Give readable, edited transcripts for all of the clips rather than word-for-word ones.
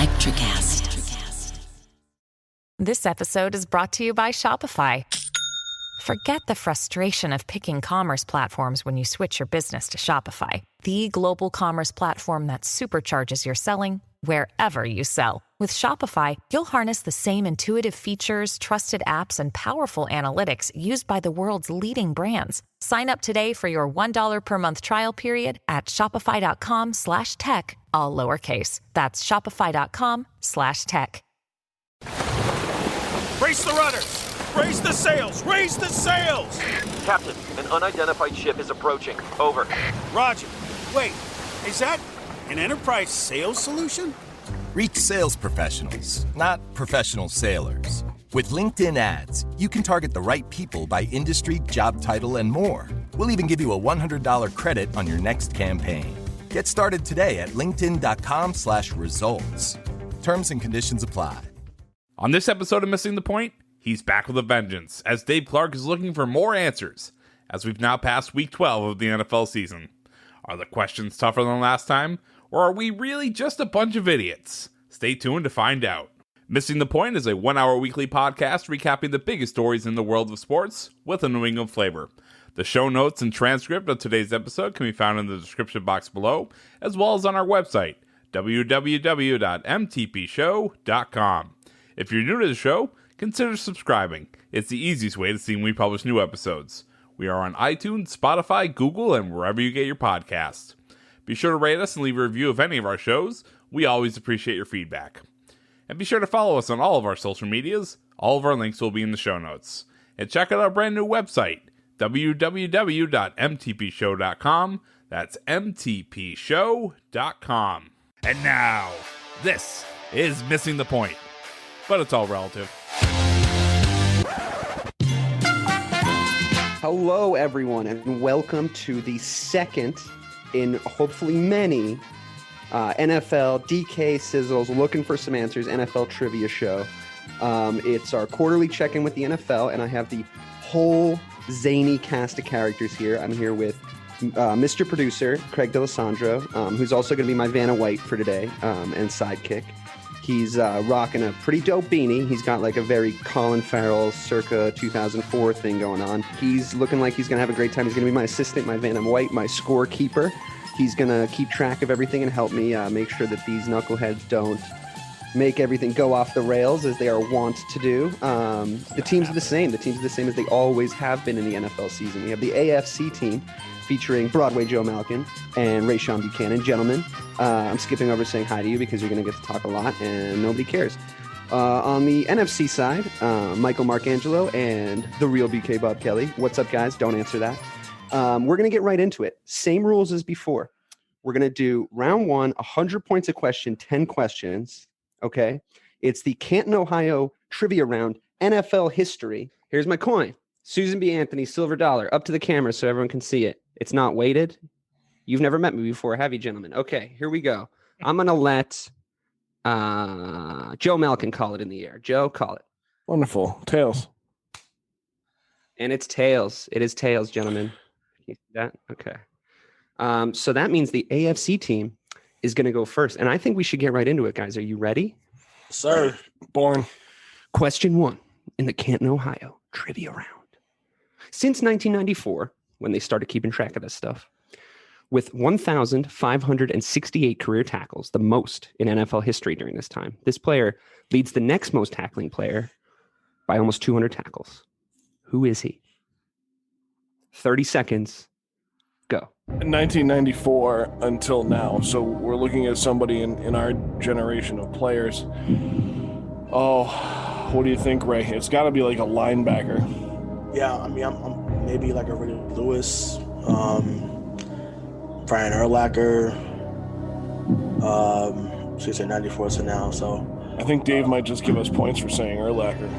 Electricast. This episode is brought to you by Shopify. Forget the frustration of picking commerce platforms when you switch your business to Shopify, the global commerce platform that supercharges your selling wherever you sell. With Shopify, you'll harness the same intuitive features, trusted apps, and powerful analytics used by the world's leading brands. Sign up today for your $1 per month trial period at shopify.com/tech, all lowercase. That's shopify.com/tech. Brace the rudders! Raise the sails! Raise the sails! Captain, an unidentified ship is approaching. Over. Roger. Wait, is that an enterprise sales solution? Reach sales professionals, not professional sailors. With LinkedIn ads, you can target the right people by industry, job title, and more. We'll even give you a $100 credit on your next campaign. Get started today at linkedin.com/results. Terms and conditions apply. On this episode of Missing the Point, he's back with a vengeance, as Dave Clarke is looking for more answers, as we've now passed week 12 of the NFL season. Are the questions tougher than last time, or are we really just a bunch of idiots? Stay tuned to find out. Missing the Point is a 1-hour weekly podcast recapping the biggest stories in the world of sports with a New England flavor. The show notes and transcript of today's episode can be found in the description box below, as well as on our website, www.mtpshow.com. If you're new to the show, consider subscribing. It's the easiest way to see when we publish new episodes. We are on iTunes, Spotify, Google, and wherever you get your podcasts. Be sure to rate us and leave a review of any of our shows. We always appreciate your feedback. And be sure to follow us on all of our social medias. All of our links will be in the show notes. And check out our brand new website, www.mtpshow.com. That's mtpshow.com. And now, this is Missing the Point. But it's all relative. Hello, everyone, and welcome to the second in hopefully many NFL DK Sizzles Looking for Some Answers NFL Trivia Show. It's our quarterly check-in with the NFL, and I have the whole zany cast of characters here. I'm here with Mr. Producer, Craig D'Alessandro, who's also going to be my Vanna White for today, and sidekick. He's rocking a pretty dope beanie. He's got like a very Colin Farrell circa 2004 thing going on. He's looking like he's going to have a great time. He's going to be my assistant, my Vanna White, my scorekeeper. He's going to keep track of everything and help me make sure that these knuckleheads don't make everything go off the rails as they are wont to do. The teams are the same. The teams are the same as they always have been in the NFL season. We have the AFC team featuring Broadway Joe Malkin and Rayshawn Buchanan. Gentlemen, I'm skipping over saying hi to you because you're going to get to talk a lot and nobody cares. On the NFC side, Michael Marcangelo and the real BK Bob Kelly. What's up, guys? Don't answer that. We're going to get right into it. Same rules as before. We're going to do round one, 100 points a question, 10 questions. Okay? It's the Canton, Ohio trivia round, NFL history. Here's my coin. Susan B. Anthony, silver dollar, up to the camera so everyone can see it. It's not weighted. You've never met me before, have you, gentlemen? Okay, here we go. I'm going to let Joe Malkin call it in the air. Joe, call it. Wonderful. Tails. And it's tails. It is tails, gentlemen. Can you see that? Okay. So that means the AFC team is going to go first. And I think we should get right into it, guys. Are you ready? Sir. Born. Question one in the Canton, Ohio trivia round. Since 1994, when they started keeping track of this stuff, with 1,568 career tackles, the most in NFL history during this time, this player leads the next most tackling player by almost 200 tackles. Who is he? 30 seconds. Go. 1994 until now. So we're looking at somebody in our generation of players. Oh, what do you think, Ray? It's got to be like a linebacker. Yeah, I mean, I'm maybe like a Ray Lewis, Brian Urlacher. So you say 94 to now, so. I think Dave might just give us points for saying Urlacher.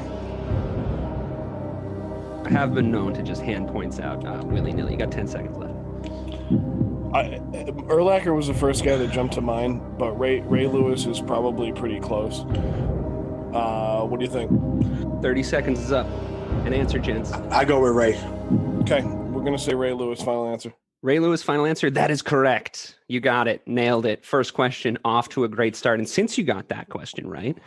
I have been known to just hand points out willy-nilly. You got 10 seconds left. Urlacher was the first guy that jumped to mind, but Ray Lewis is probably pretty close. What do you think? 30 seconds is up. An answer, gents. I go with Ray. Okay, we're going to say Ray Lewis, final answer. Ray Lewis, final answer. That is correct. You got it. Nailed it. First question, off to a great start. And since you got that question right,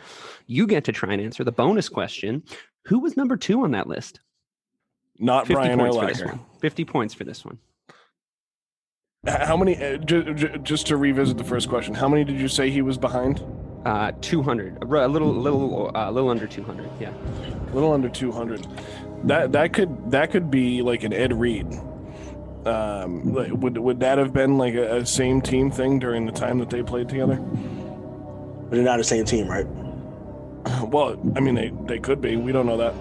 you get to try and answer the bonus question. Who was number 2 on that list? Not 50 Brian points for this Urlacher. one. 50 points for this one. How many? Just to revisit the first question, how many did you say he was behind? 200. A little under 200. Yeah. A little under 200. That could be like an Ed Reed. Would that have been like a same team thing during the time that they played together? But they're not the same team, right? Well, I mean, they could be. We don't know that.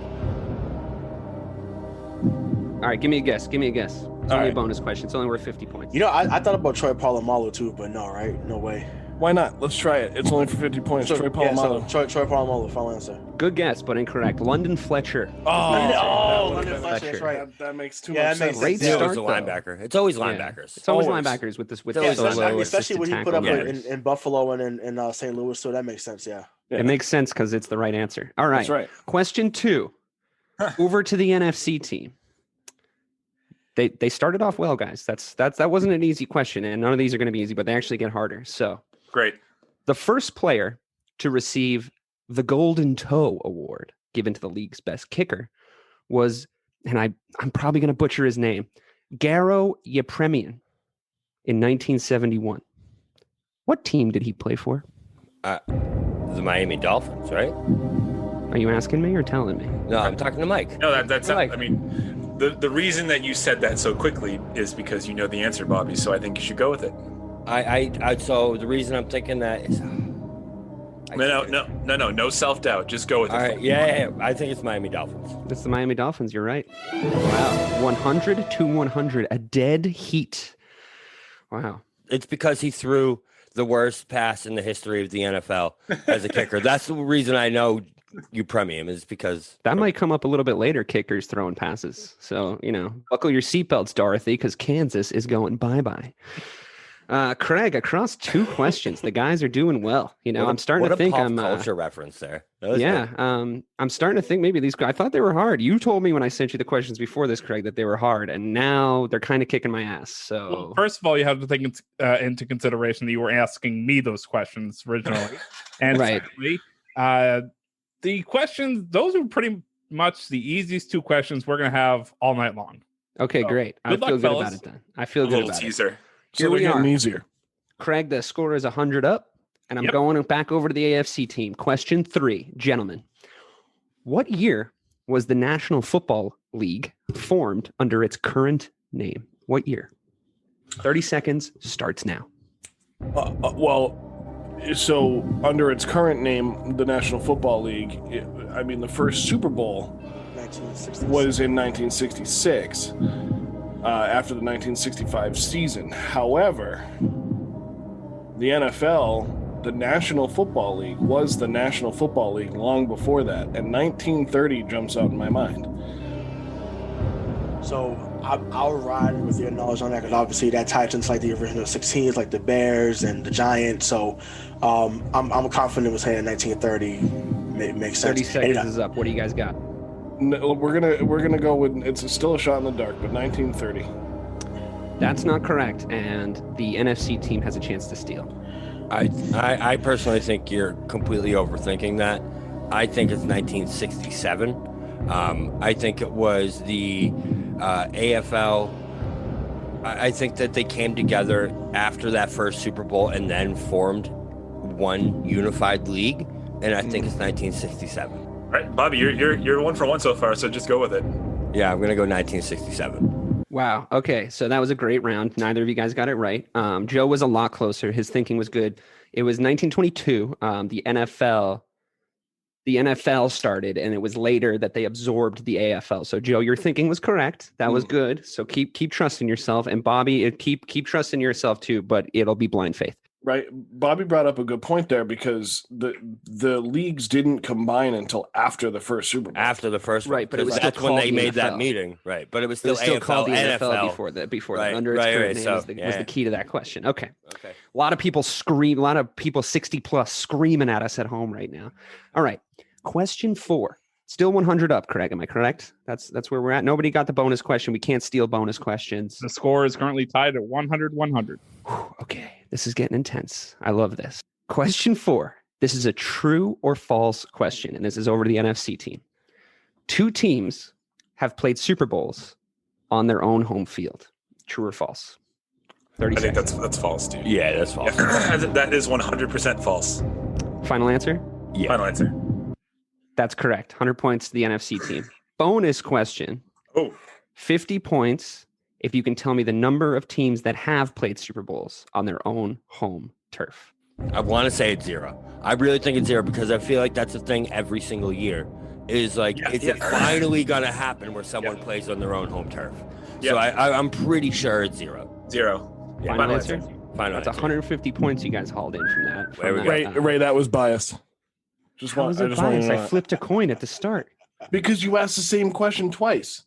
All right, give me a guess. It's only right. a bonus question. It's only worth 50 points. You know, I thought about Troy Polamalu too, but no, right? No way. Why not? Let's try it. It's only for 50 points. Troy Polamalu. Troy Polamalu, final answer. Good guess, but incorrect. London Fletcher. London Fletcher, that's right. That makes too Yeah, much that makes sense. Great Yeah, start, it's a though. linebacker. It's always Yeah. linebackers. It's always Always. linebackers with this. With Yeah, solo especially when assisted he put tackle. up in Buffalo and in St. Louis, so that makes sense. Yeah. Yeah. It makes sense because it's the right answer. All right. That's right. Question 2. Over to the NFC team. They started off well, guys. That wasn't an easy question, and none of these are going to be easy, but they actually get harder. So Great. the first player to receive the Golden Toe Award given to the league's best kicker was, and I'm probably going to butcher his name, Garo Yepremian in 1971. What team did he play for? The Miami Dolphins, right? Are you asking me or telling me? No, I'm talking to Mike. No, that's Mike. I mean, the reason that you said that so quickly is because you know the answer, Bobby. So I think you should go with it. So the reason I'm thinking that is. No self-doubt. Just go with it. All right, yeah. I think it's Miami Dolphins. It's the Miami Dolphins. You're right. Wow. 100 to 100. A dead heat. Wow. It's because he threw the worst pass in the history of the NFL as a kicker. That's the reason I know you premium is because That might come up a little bit later, kickers throwing passes. So, buckle your seatbelts, Dorothy, because Kansas is going bye-bye. Craig, across 2 questions, the guys are doing well. I'm starting to think I'm culture reference there. I'm starting to think maybe these guys. I thought they were hard. You told me when I sent you the questions before this, Craig, that they were hard, and now they're kind of kicking my ass. So, Well, first of all, you have to take into consideration that you were asking me those questions originally, and Right. secondly, the questions, those are pretty much the easiest 2 questions we're going to have all night long. okay, So, great. I good feel luck, good fellas. about it then. I feel A good little about it. teaser. Here So we they're getting are. easier. Craig, the score is 100 up, and I'm Yep. going back over to the AFC team. Question 3, gentlemen. What year was the National Football League formed under its current name? What year? 30 seconds starts now. So under its current name, the National Football League, the first Super Bowl 1966. was in 1966, after the 1965 season. However, the NFL, the National Football League, was the National Football League long before that, and 1930 jumps out in my mind. So I'll ride with your knowledge on that because obviously that ties into like the original 16s, like the Bears and the Giants. So I'm confident it was here in 1930. Makes sense. 30 seconds is up. What do you guys got? No, we're gonna go with it's still a shot in the dark, but 1930. That's not correct, and the NFC team has a chance to steal. I personally think you're completely overthinking that. I think it's 1967. I think it was the AFL. I think that they came together after that first Super Bowl and then formed one unified league, and I think it's 1967. All right, Bobby, you're 1 for 1 so far. So just go with it. Yeah, I'm gonna go 1967. Wow. Okay. So that was a great round. Neither of you guys got it right. Joe was a lot closer. His thinking was good. It was 1922. The NFL started, and it was later that they absorbed the AFL. So Joe, your thinking was correct. That was good. So keep trusting yourself, and Bobby, keep trusting yourself too. But it'll be blind faith. Right, Bobby brought up a good point there because the leagues didn't combine until after the first Super Bowl. After the first, Right, but it was that's still when they called the made that NFL. meeting, right? But it was It still, was still AFL, called the NFL NFL before that. Before Right, that, under its right, current right, name so, was yeah. the key to that question. Okay. Okay. A lot of people scream. A lot of people 60 plus screaming at us at home right now. All right. Question 4. Still 100 up, Craig. Am I correct? That's where we're at. Nobody got the bonus question. We can't steal bonus questions. The score is currently tied at 100-100. Okay, this is getting intense. I love this. Question 4. This is a true or false question, and this is over to the NFC team. 2 teams have played Super Bowls on their own home field. True or false? 30 seconds. I think that's false, dude. Yeah, that's false. Yeah. That is 100% false. Final answer? Yeah. Final answer. That's correct. 100 points to the NFC team. Bonus question. Oh. 50 points if you can tell me the number of teams that have played Super Bowls on their own home turf. I want to say it's 0. I really think it's 0 because I feel like that's a thing every single year. Is like, is it finally going to happen where someone plays on their own home turf? Yeah. So I'm pretty sure it's 0. 0. Yeah. Final answer? Final That's answer. 150 points you guys hauled in from that. Ray, that was biased. How was it biased? I flipped a coin at the start. Because you asked the same question twice.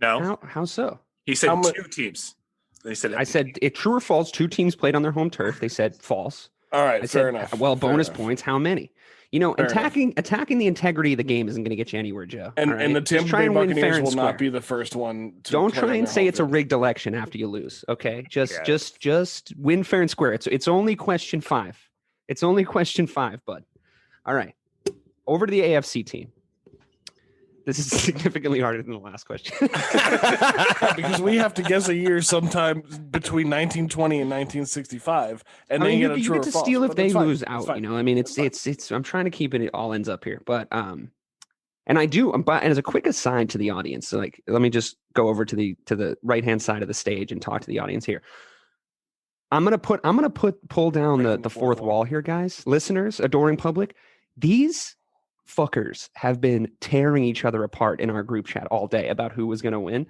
No. How so? He said 2 teams. He said I said it true or false. 2 teams played on their home turf. They said false. All right, fair enough. Well, fair bonus enough. points. How many? You know, attacking the integrity of the game isn't going to get you anywhere, Joe. And the Tampa Bay Buccaneers will not be the first one to Don't play try on and their say home it's a field. rigged election after you lose. Okay, just win fair and square. It's only question 5. It's only question 5, bud. All right, over to the AFC team. This is significantly harder than the last question. Because we have to guess a year sometime between 1920 and 1965, and then you get a get true or to false. steal if but they it's fine. lose It's out. fine. You know, I mean, it's. I'm trying to keep it all ends up here, but and I do. But as a quick aside to the audience, so like, let me just go over to the right hand side of the stage and talk to the audience here. I'm gonna pull down the fourth wall here, guys, listeners, adoring public. These fuckers have been tearing each other apart in our group chat all day about who was going to win.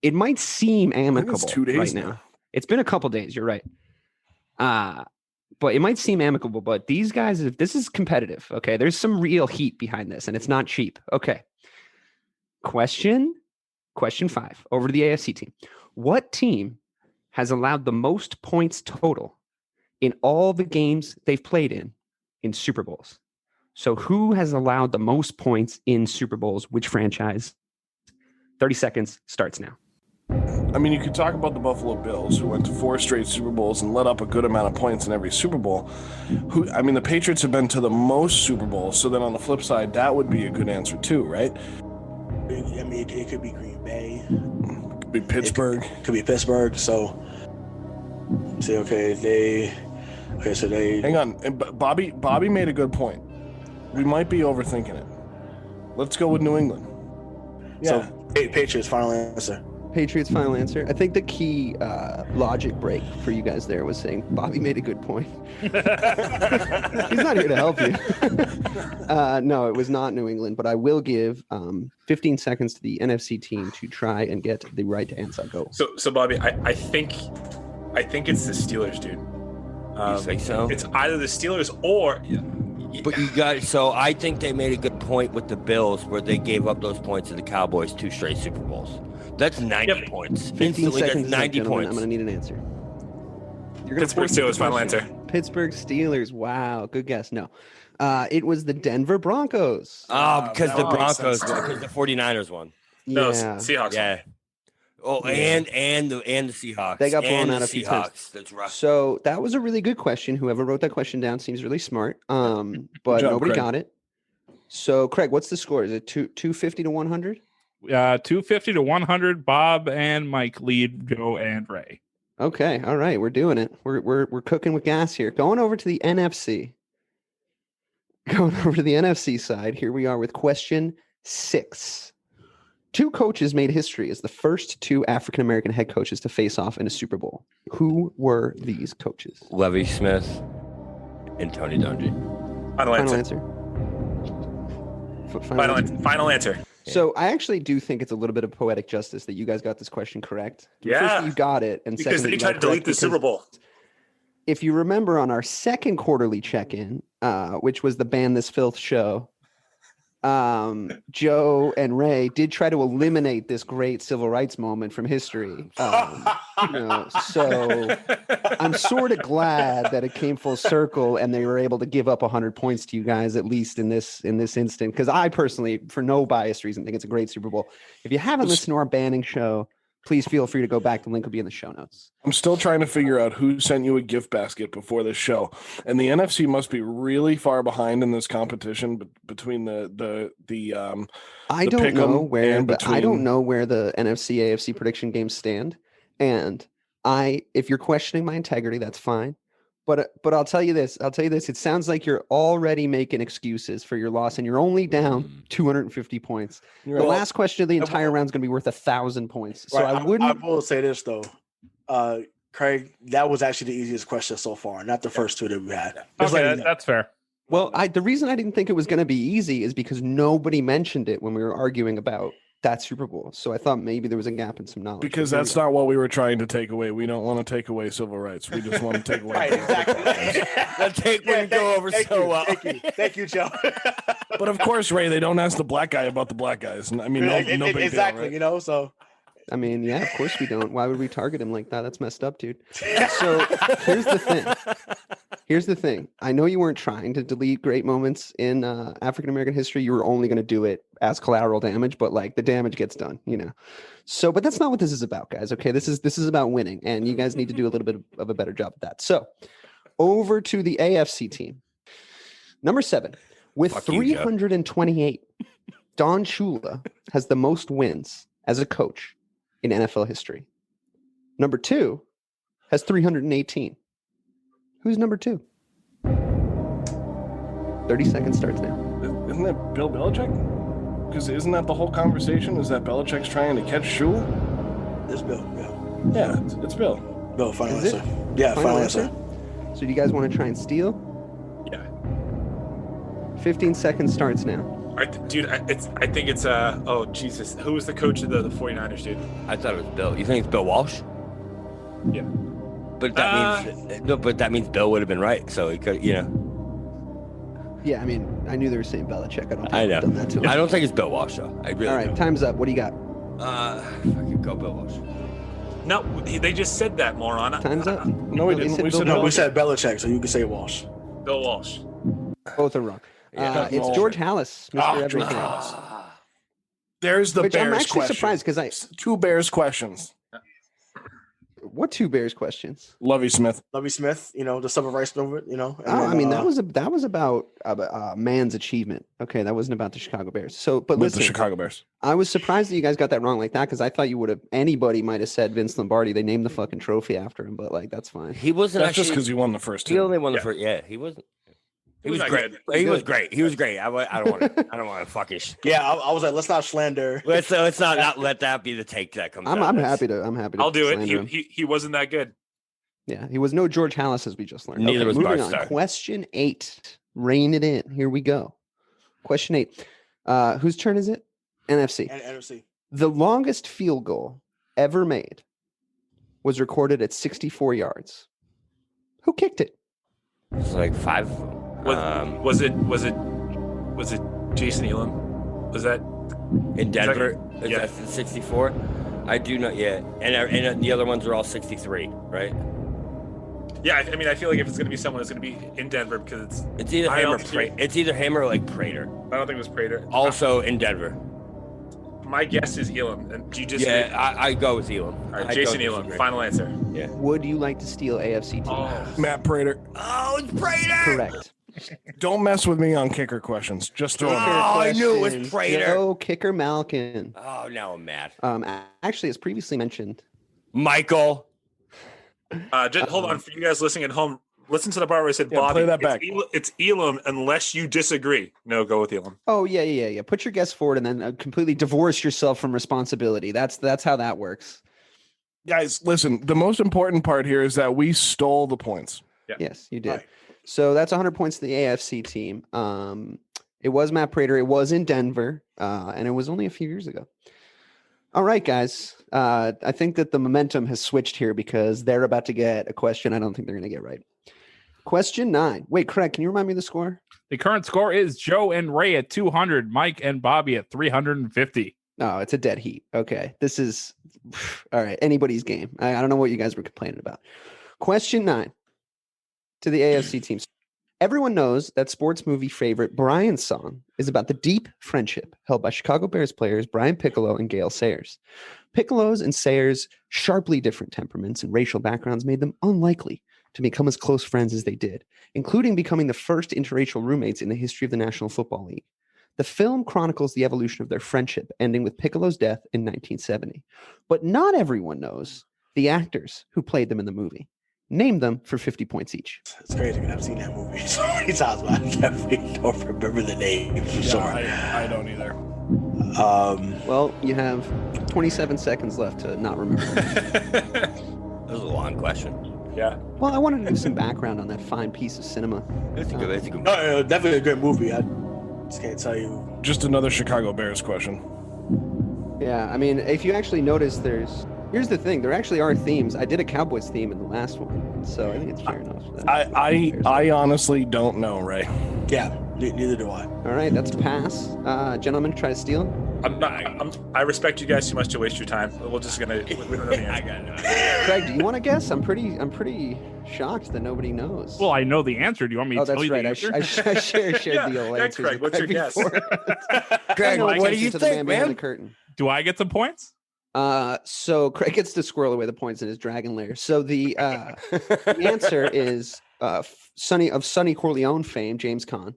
It might seem amicable 2 days right now. It's been a couple days. You're right. But it might seem amicable, but these guys, this is competitive. Okay. There's some real heat behind this and it's not cheap. Okay. Question 5 over to the AFC team. What team has allowed the most points total in all the games they've played in Super Bowls? So who has allowed the most points in Super Bowls? Which franchise? 30 seconds starts now. I mean, you could talk about the Buffalo Bills, who went to 4 straight Super Bowls and let up a good amount of points in every Super Bowl. The Patriots have been to the most Super Bowls. So then on the flip side, that would be a good answer too, right? I mean, it could be Green Bay. It could be Pittsburgh. It could be Pittsburgh. So, say, so they. Hang on. And Bobby made a good point. We might be overthinking it. Let's go with New England. Yeah. So, Patriots, final answer. Patriots, final answer. I think the key logic break for you guys there was saying Bobby made a good point. He's not here to help you. No, it was not New England, but I will give 15 seconds to the NFC team to try and get the right answer. Go. So Bobby, I think it's the Steelers, dude. You think so? It's either the Steelers or. But I think they made a good point with the Bills where they gave up those points to the Cowboys 2 straight Super Bowls. That's 90 points. 15 Instantly, seconds. that's 90 points. I'm going to need an answer. You're Pittsburgh Steelers, final answer. Pittsburgh Steelers. Wow, good guess. No. It was the Denver Broncos. Oh, because the Broncos, because the 49ers won. No, Yeah. Seahawks. Yeah. Oh, and the Seahawks. They got blown and out the a few times. Seahawks. That's rough. So that was a really good question. Whoever wrote that question down seems really smart. But job, nobody Craig. got it. So Craig, what's the score? Is it 250 to 100? 250 to 100. Bob and Mike lead Joe and Ray. Okay, all right, we're doing it. We're cooking with gas here. Going over to the NFC. Going over to the NFC side. Here we are with question 6. 2 coaches made history as the first 2 African-American head coaches to face off in a Super Bowl. Who were these coaches? Levy Smith and Tony Dungy. Final answer. Final answer. So I actually do think it's a little bit of poetic justice that you guys got this question correct. Yeah. First, you got it, and Because second, they tried to delete the Super Bowl. If you remember on our second quarterly check-in, which was the Ban This Filth show, Joe and Ray did try to eliminate this great civil rights moment from history. So I'm sort of glad that it came full circle and they were able to give up 100 points to you guys, at least in this instant. Because I personally, for no biased reason, think it's a great Super Bowl. If you haven't listened to our banning show, please feel free to go back. The link will be in the show notes. I'm still trying to figure out who sent you a gift basket before this show, and the NFC must be really far behind in this competition between the I don't know where the NFC AFC prediction games stand, and if you're questioning my integrity, that's fine. But I'll tell you this. It sounds like you're already making excuses for your loss, and you're only down 250 points. The last question of the entire round is going to be worth 1,000 points. So right. I will say this though, Craig. That was actually the easiest question so far, not the first two that we had. Okay, that's fair. Well, the reason I didn't think it was going to be easy is because nobody mentioned it when we were arguing about that Super Bowl. So I thought maybe there was a gap in some knowledge. Because that's not what we were trying to take away. We don't want to take away civil rights. We just want to take away. Right, exactly. That take wouldn't go over so well. Thank you, Joe. But of course, Ray, they don't ask the black guy about the black guys. I mean, no big deal, exactly. right? So. I mean, yeah, of course we don't. Why would we target him like that? That's messed up, dude. So here's the thing. I know you weren't trying to delete great moments in African-American history. You were only going to do it as collateral damage, but like the damage gets done, So, but that's not what this is about, guys. Okay, this is about winning, and you guys need to do a little bit of a better job at that. So, over to the AFC team, number 7 with 328. Don Shula has the most wins as a coach in NFL history. Number 2 has 318. Who's number 2? 30 seconds starts now. Isn't that Bill Belichick? Because isn't that the whole conversation? Is that Belichick's trying to catch Shula? It's Bill. Yeah, it's Bill. Bill, final Is answer. it? Yeah, Final final answer? answer. So do you guys want to try and steal? Yeah. 15 seconds starts now. All right, dude, I think it's oh Jesus, who was the coach of the 49ers, dude? I thought it was Bill. You think it's Bill Walsh? Yeah. But that means Bill would have been right. So he could, Yeah, I mean, I knew they were saying Belichick. I don't think I've done that to him. I don't think it's Bill Walsh though. I really All right, don't. time's up. What do you got? Fucking go Bill Walsh. No, they just said that, moron. Time's up. No, we didn't. We said Belichick, so you can say Walsh. Bill Walsh. Both are wrong. It's George Hallis, Mr. Everything. There's the Which Bears I'm actually question. surprised because 2 Bears questions. What 2 Bears questions? Lovie Smith, the civil rights movement, I mean, that was about a man's achievement. Okay, that wasn't about the Chicago Bears. So, but with listen, the Chicago Bears. I was surprised that you guys got that wrong like that because I thought anybody might have said Vince Lombardi. They named the fucking trophy after him, but like that's fine. He wasn't. That's just because he won the first 2. He only won the first. Yeah, he wasn't. He was great. He was great. He was great. I don't want to fucking. Yeah, I was like, let's not slander. Let's not let that be the take that comes. I'm happy to. I'll do it. slander him. He wasn't that good. Yeah, he was no George Hallis, as we just learned. Neither was moving Bart on. Question 8. Rein it in. Here we go. Question 8. Whose turn is it? NFC. NFC. The longest field goal ever made was recorded at 64 yards. Who kicked it? It's like 5. Was it Jason Elam? Was that in Denver? Yeah, that's 64. I do not yet, and the other ones are all 63, right? Yeah, I mean, I feel like if it's going to be someone, it's going to be in Denver because it's either him or it's either him or like Prater. I don't think it was Prater. Also in Denver. My guess is Elam. And do you just? Yeah, I go with Elam. All right, Jason Elam. Final answer. Yeah. Would you like to steal AFC team? Oh. Matt Prater. Oh, it's Prater. Correct. Don't mess with me on kicker questions. Just throw them out. I knew it was Prater. Oh, kicker Malkin. Oh, now I'm mad. Actually, as previously mentioned, Michael. Just hold on for you guys listening at home. Listen to the part where I said, yeah, Bobby, play that back. It's Elam unless you disagree. No, go with Elam. Oh, yeah. Put your guess forward and then completely divorce yourself from responsibility. That's how that works. Guys, listen, the most important part here is that we stole the points. Yeah. Yes, you did. Right. So that's 100 points to the AFC team. It was Matt Prater. It was in Denver, and it was only a few years ago. All right, guys. I think that the momentum has switched here because they're about to get a question I don't think they're going to get right. Question 9. Wait, Craig, can you remind me of the score? The current score is Joe and Ray at 200, Mike and Bobby at 350. No, it's a dead heat. Okay. This is all right. Anybody's game. I don't know what you guys were complaining about. Question 9 to the AFC teams. Everyone knows that sports movie favorite Brian's song is about the deep friendship held by Chicago Bears players Brian Piccolo and Gale Sayers. Piccolo's and Sayers' sharply different temperaments and racial backgrounds made them unlikely to become as close friends as they did, including becoming the first interracial roommates in the history of the National Football League. The film chronicles the evolution of their friendship, ending with Piccolo's death in 1970. But not everyone knows the actors who played them in the movie. Name them for 50 points each. It's crazy because I've seen that movie so many times, but I definitely don't remember the name for sure. I don't either. Well, you have 27 seconds left to not remember. That was a long question. Yeah. Well, I wanted to do some background on that fine piece of cinema. It's a good No, definitely a good movie. I just can't tell you. Just another Chicago Bears question. Yeah, I mean, if you actually notice, here's the thing. There actually are themes. I did a Cowboys theme in the last one, so I think it's fair enough. I honestly don't know, Ray. Yeah, neither do I. All right, that's a pass. Gentlemen, try to steal. I respect you guys too much to waste your time. We're just gonna. We don't know the answer. Craig, do you want to guess? I'm pretty shocked that nobody knows. Well, I know the answer. Do you want me to tell that's you right. the answer? I shared the old answers. Craig, what's your guess? Greg, what do you think, man? The curtain. Do I get some points? So Craig gets to squirrel away the points in his dragon lair. So the answer is Sonny Corleone fame, James Caan.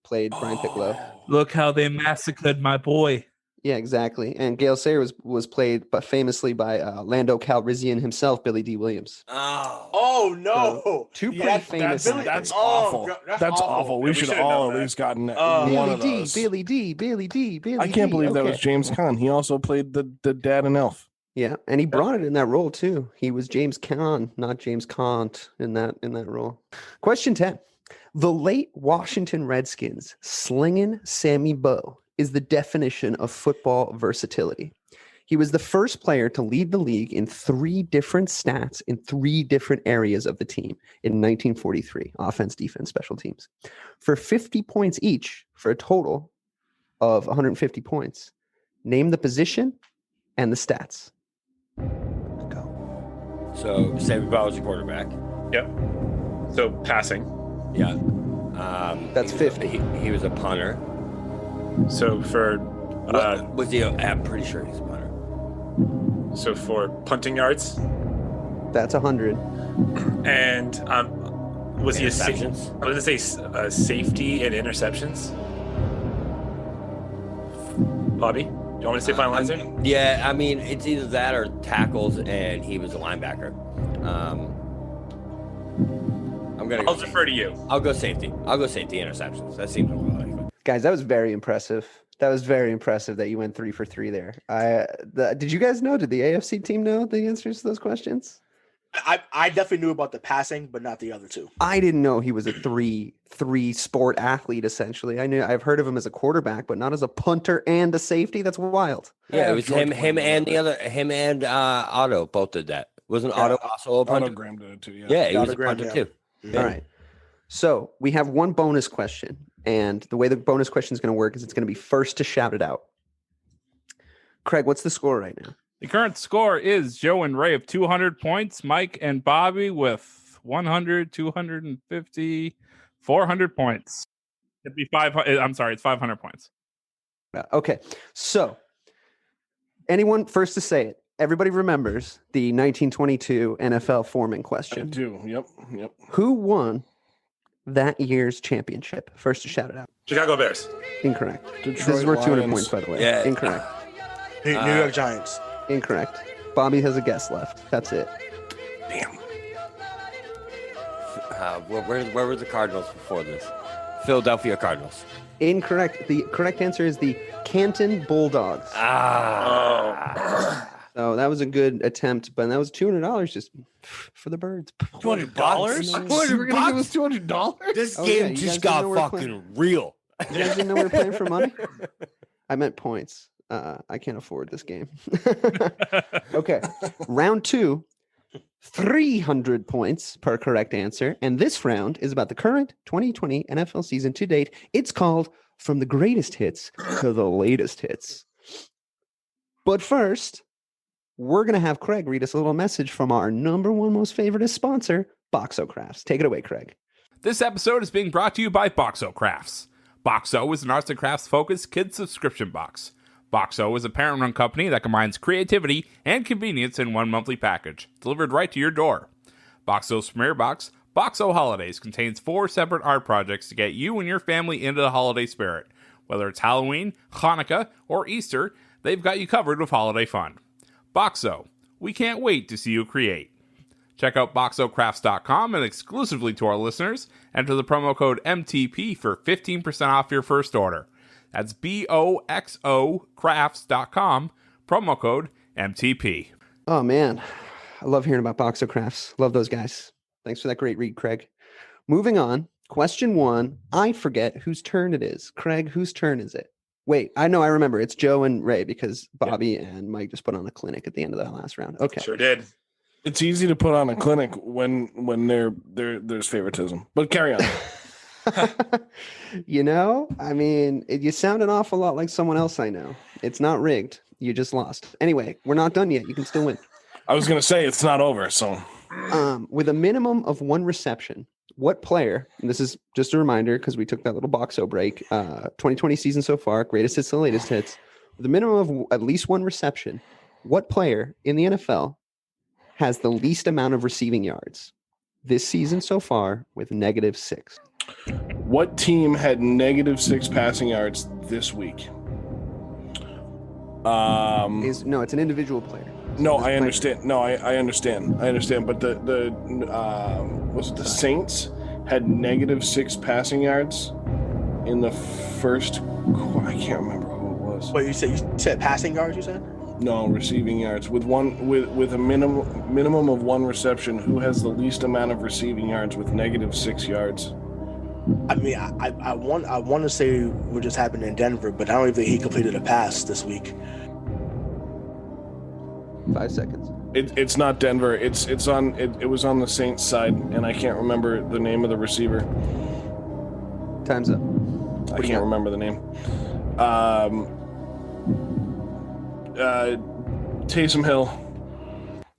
Played Brian Piccolo. Look how they massacred my boy. Yeah, exactly. And Gale Sayers was played famously by Lando Calrissian himself, Billy D. Williams. Oh no! So, two pretty famous. That's awful. That's awful. We should all at least gotten one of those. Billy D. I can't believe that was James Caan. He also played the dad in Elf. Yeah, and he brought it in that role too. He was James Caan, not James Cant in that role. Question 10. The late Washington Redskins slinging Sammy Bowe is the definition of football versatility. He was the first player to lead the league in 3 different stats in 3 different areas of the team in 1943, offense, defense, special teams, for 50 points each for a total of 150 points. Name the position and the stats. Go. So Sammy Bowe was a quarterback. Yep. So passing. Yeah. That's 50. He was a punter. So for was he? I'm pretty sure he's a punter. So for punting yards. That's 100. And was he a interceptions? I was gonna say safety and interceptions. Bobby, do you want me to say final answer? Yeah, I mean it's either that or tackles, and he was a linebacker. I'll defer to you. I'll go safety. Interceptions. That seems more likely. Guys, that was very impressive. That was very impressive that you went 3 for 3 there. Did you guys know? Did the AFC team know the answers to those questions? I definitely knew about the passing, but not the other 2. I didn't know he was a three sport athlete. Essentially, I've heard of him as a quarterback, but not as a punter and a safety. That's wild. Yeah, it was him and Otto both did that. Wasn't Otto also a punter? Otto Graham did it too. Yeah, he was a punter too. All right. So we have one bonus question, and the way the bonus question is going to work is it's going to be first to shout it out. Craig, what's the score right now? The current score is Joe and Ray of 200 points, Mike and Bobby with 100, 250, 400 points. It'd be 500. I'm sorry, it's 500 points. Okay. So anyone first to say it? Everybody remembers the 1922 NFL forming question. I do. Yep. Who won that year's championship? First to shout it out. Chicago Bears. Incorrect. Detroit This is worth 200 Lions. points, by the way. Yeah. Incorrect. New York Giants. Incorrect. Bobby has a guess left. That's it. Damn. Where were the Cardinals before this? Philadelphia Cardinals. Incorrect. The correct answer is the Canton Bulldogs. So that was a good attempt, but that was $200 just for the birds. $200? We're gonna give us $200. This Oh, game yeah, you just guys got didn't know fucking real. You guys didn't know we were playing for money? I meant points. I can't afford this game. Okay. Round 2. 300 points per correct answer. And this round is about the current 2020 NFL season to date. It's called From the Greatest Hits to the Latest Hits. But first, we're going to have Craig read us a little message from our number one most favorite sponsor, Boxo Crafts. Take it away, Craig. This episode is being brought to you by Boxo Crafts. Boxo is an arts and crafts focused kids subscription box. Boxo is a parent-run company that combines creativity and convenience in one monthly package, delivered right to your door. Boxo's premier box, Boxo Holidays, contains 4 separate art projects to get you and your family into the holiday spirit. Whether it's Halloween, Hanukkah, or Easter, they've got you covered with holiday fun. Boxo, we can't wait to see you create. Check out boxocrafts.com and exclusively to our listeners, enter the promo code MTP for 15% off your first order. That's BOXO crafts.com, promo code MTP. Oh, man. I love hearing about Boxo Crafts. Love those guys. Thanks for that great read, Craig. Moving on. Question 1. I forget whose turn it is. Craig, whose turn is it? Wait, I know. I remember. It's Joe and Ray because Bobby and Mike just put on a clinic at the end of that last round. Okay. Sure did. It's easy to put on a clinic when there's favoritism. But carry on. You know, I mean, you sound an awful lot like someone else I know. It's not rigged. You just lost. Anyway, we're not done yet. You can still win. I was going to say it's not over. So, with a minimum of 1 reception, what player, and this is just a reminder because we took that little Boxo break, 2020 season so far, greatest hits to the latest hits, with a minimum of at least 1 reception, what player in the NFL has the least amount of receiving yards this season so far with -6? What team had -6 passing yards this week? No, it's an individual player. No, I understand. No, I understand. I understand. But the was it the Saints had -6 passing yards in the first? I can't remember who it was. Wait, you said passing yards? You said? No, receiving yards with a minimum of 1 reception. Who has the least amount of receiving yards with -6 yards? I mean, I want to say what just happened in Denver, but I don't even think he completed a pass this week. 5 seconds. It's not Denver. It was on the Saints side, and I can't remember the name of the receiver. Time's up. I can't remember the name. Taysom Hill.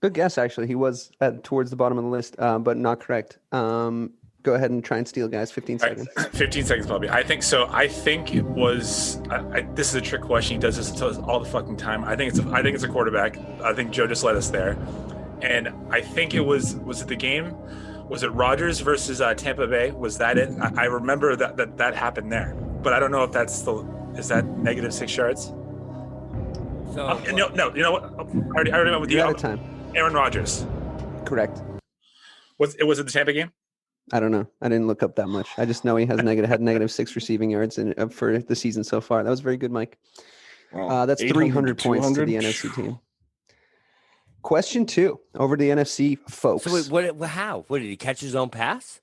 Good guess, actually. He was towards the bottom of the list, but not correct. Go ahead and try and steal, guys. 15 seconds. Right. 15 seconds, Bobby. I think so. I think it was. This is a trick question. He does this to us all the fucking time. I think it's a quarterback. I think Joe just led us there, and I think it was. Was it the game? Was it Rodgers versus Tampa Bay? Was that it? I remember that happened there, but I don't know if that's the. Is that -6 yards? So No. You know what? I already went with you. You're out of time. Aaron Rodgers. Correct. Was it the Tampa game? I don't know. I didn't look up that much. I just know he has -6 receiving yards for the season so far. That was very good, Mike. That's 300 points to the NFC team. Question 2 over to the NFC folks. So wait, how? What, did he catch his own pass?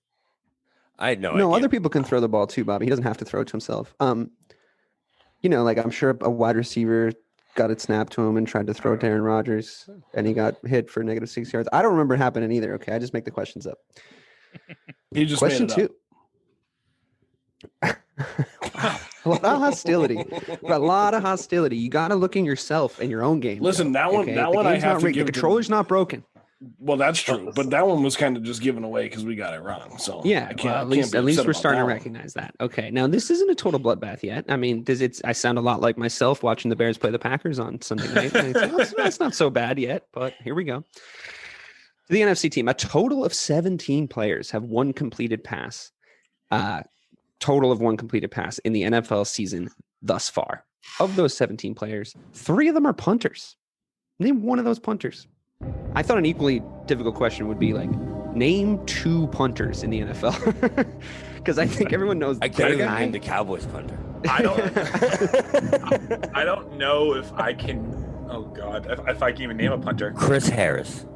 I had no idea. No, other people can throw the ball too, Bobby. He doesn't have to throw it to himself. Like I'm sure a wide receiver got it snapped to him and tried to throw it to Aaron Rodgers, and he got hit for -6 yards. I don't remember it happening either. Okay, I just make the questions up. He just Question made it 2. Wow. A lot of hostility. A lot of hostility. You got to look in yourself and your own game. Listen, that one I have to give. The controller's not broken. Well, that's true, but that one was kind of just given away because we got it wrong. So yeah, at least we're starting to recognize that. Okay, now this isn't a total bloodbath yet. I mean, I sound a lot like myself watching the Bears play the Packers on Sunday night. That's not so bad yet, but here we go. To the NFC team, a total of 17 players have 1 completed pass. Total of 1 completed pass in the NFL season thus far. Of those 17 players, 3 of them are punters. Name one of those punters. I thought an equally difficult question would be like, name 2 punters in the NFL. Because I think everyone knows. I can't even name the Cowboys punter. I don't know if I can. Oh God, if I can even name a punter. Chris Harris.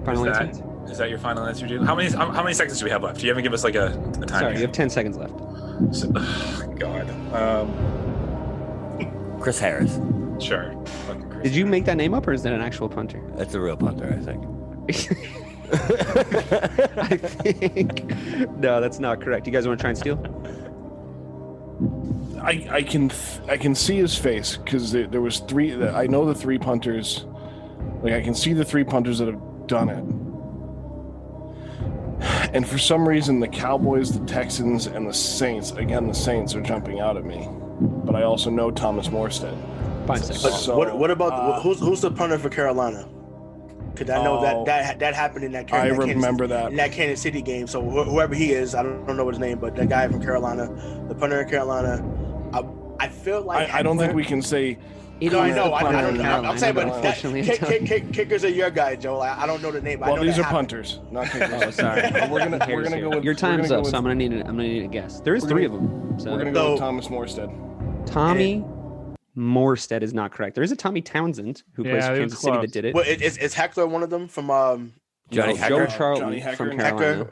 Is that your final answer, dude? How many seconds do we have left? You haven't given us like a time. Sorry, you have 10 seconds left. So, God. Chris Harris. Sure. Did you make that name up, or is that an actual punter? That's a real punter, I think. I think no, that's not correct. You guys want to try and steal? I can see his face because there was three. I know the three punters. Like I can see the three punters that have done it. And for some reason, the Cowboys, the Texans, and the Saints. Again, the Saints are jumping out at me. But I also know Thomas Morstead. So, what about who's the punter for Carolina? Because I know that happened in that. I remember that in that Kansas City game. So whoever he is, I don't know his name, but that guy from Carolina, the punter in Carolina, I feel like I don't think we can say. No, I know. I'm saying, but kickers are your guy, Joe. I don't know the name. Well, I know these are punters, not kickers. Oh, sorry. we're gonna go with your time's up, so I'm gonna need a guess. There is three of them. So we're gonna go with Thomas Morstead. Tommy Morstead is not correct. There is a Tommy Townsend who plays for Kansas City that did it. Well, is Heckler one of them from Johnny Hecker? Joe Charlton Johnny Hecker from Carolina.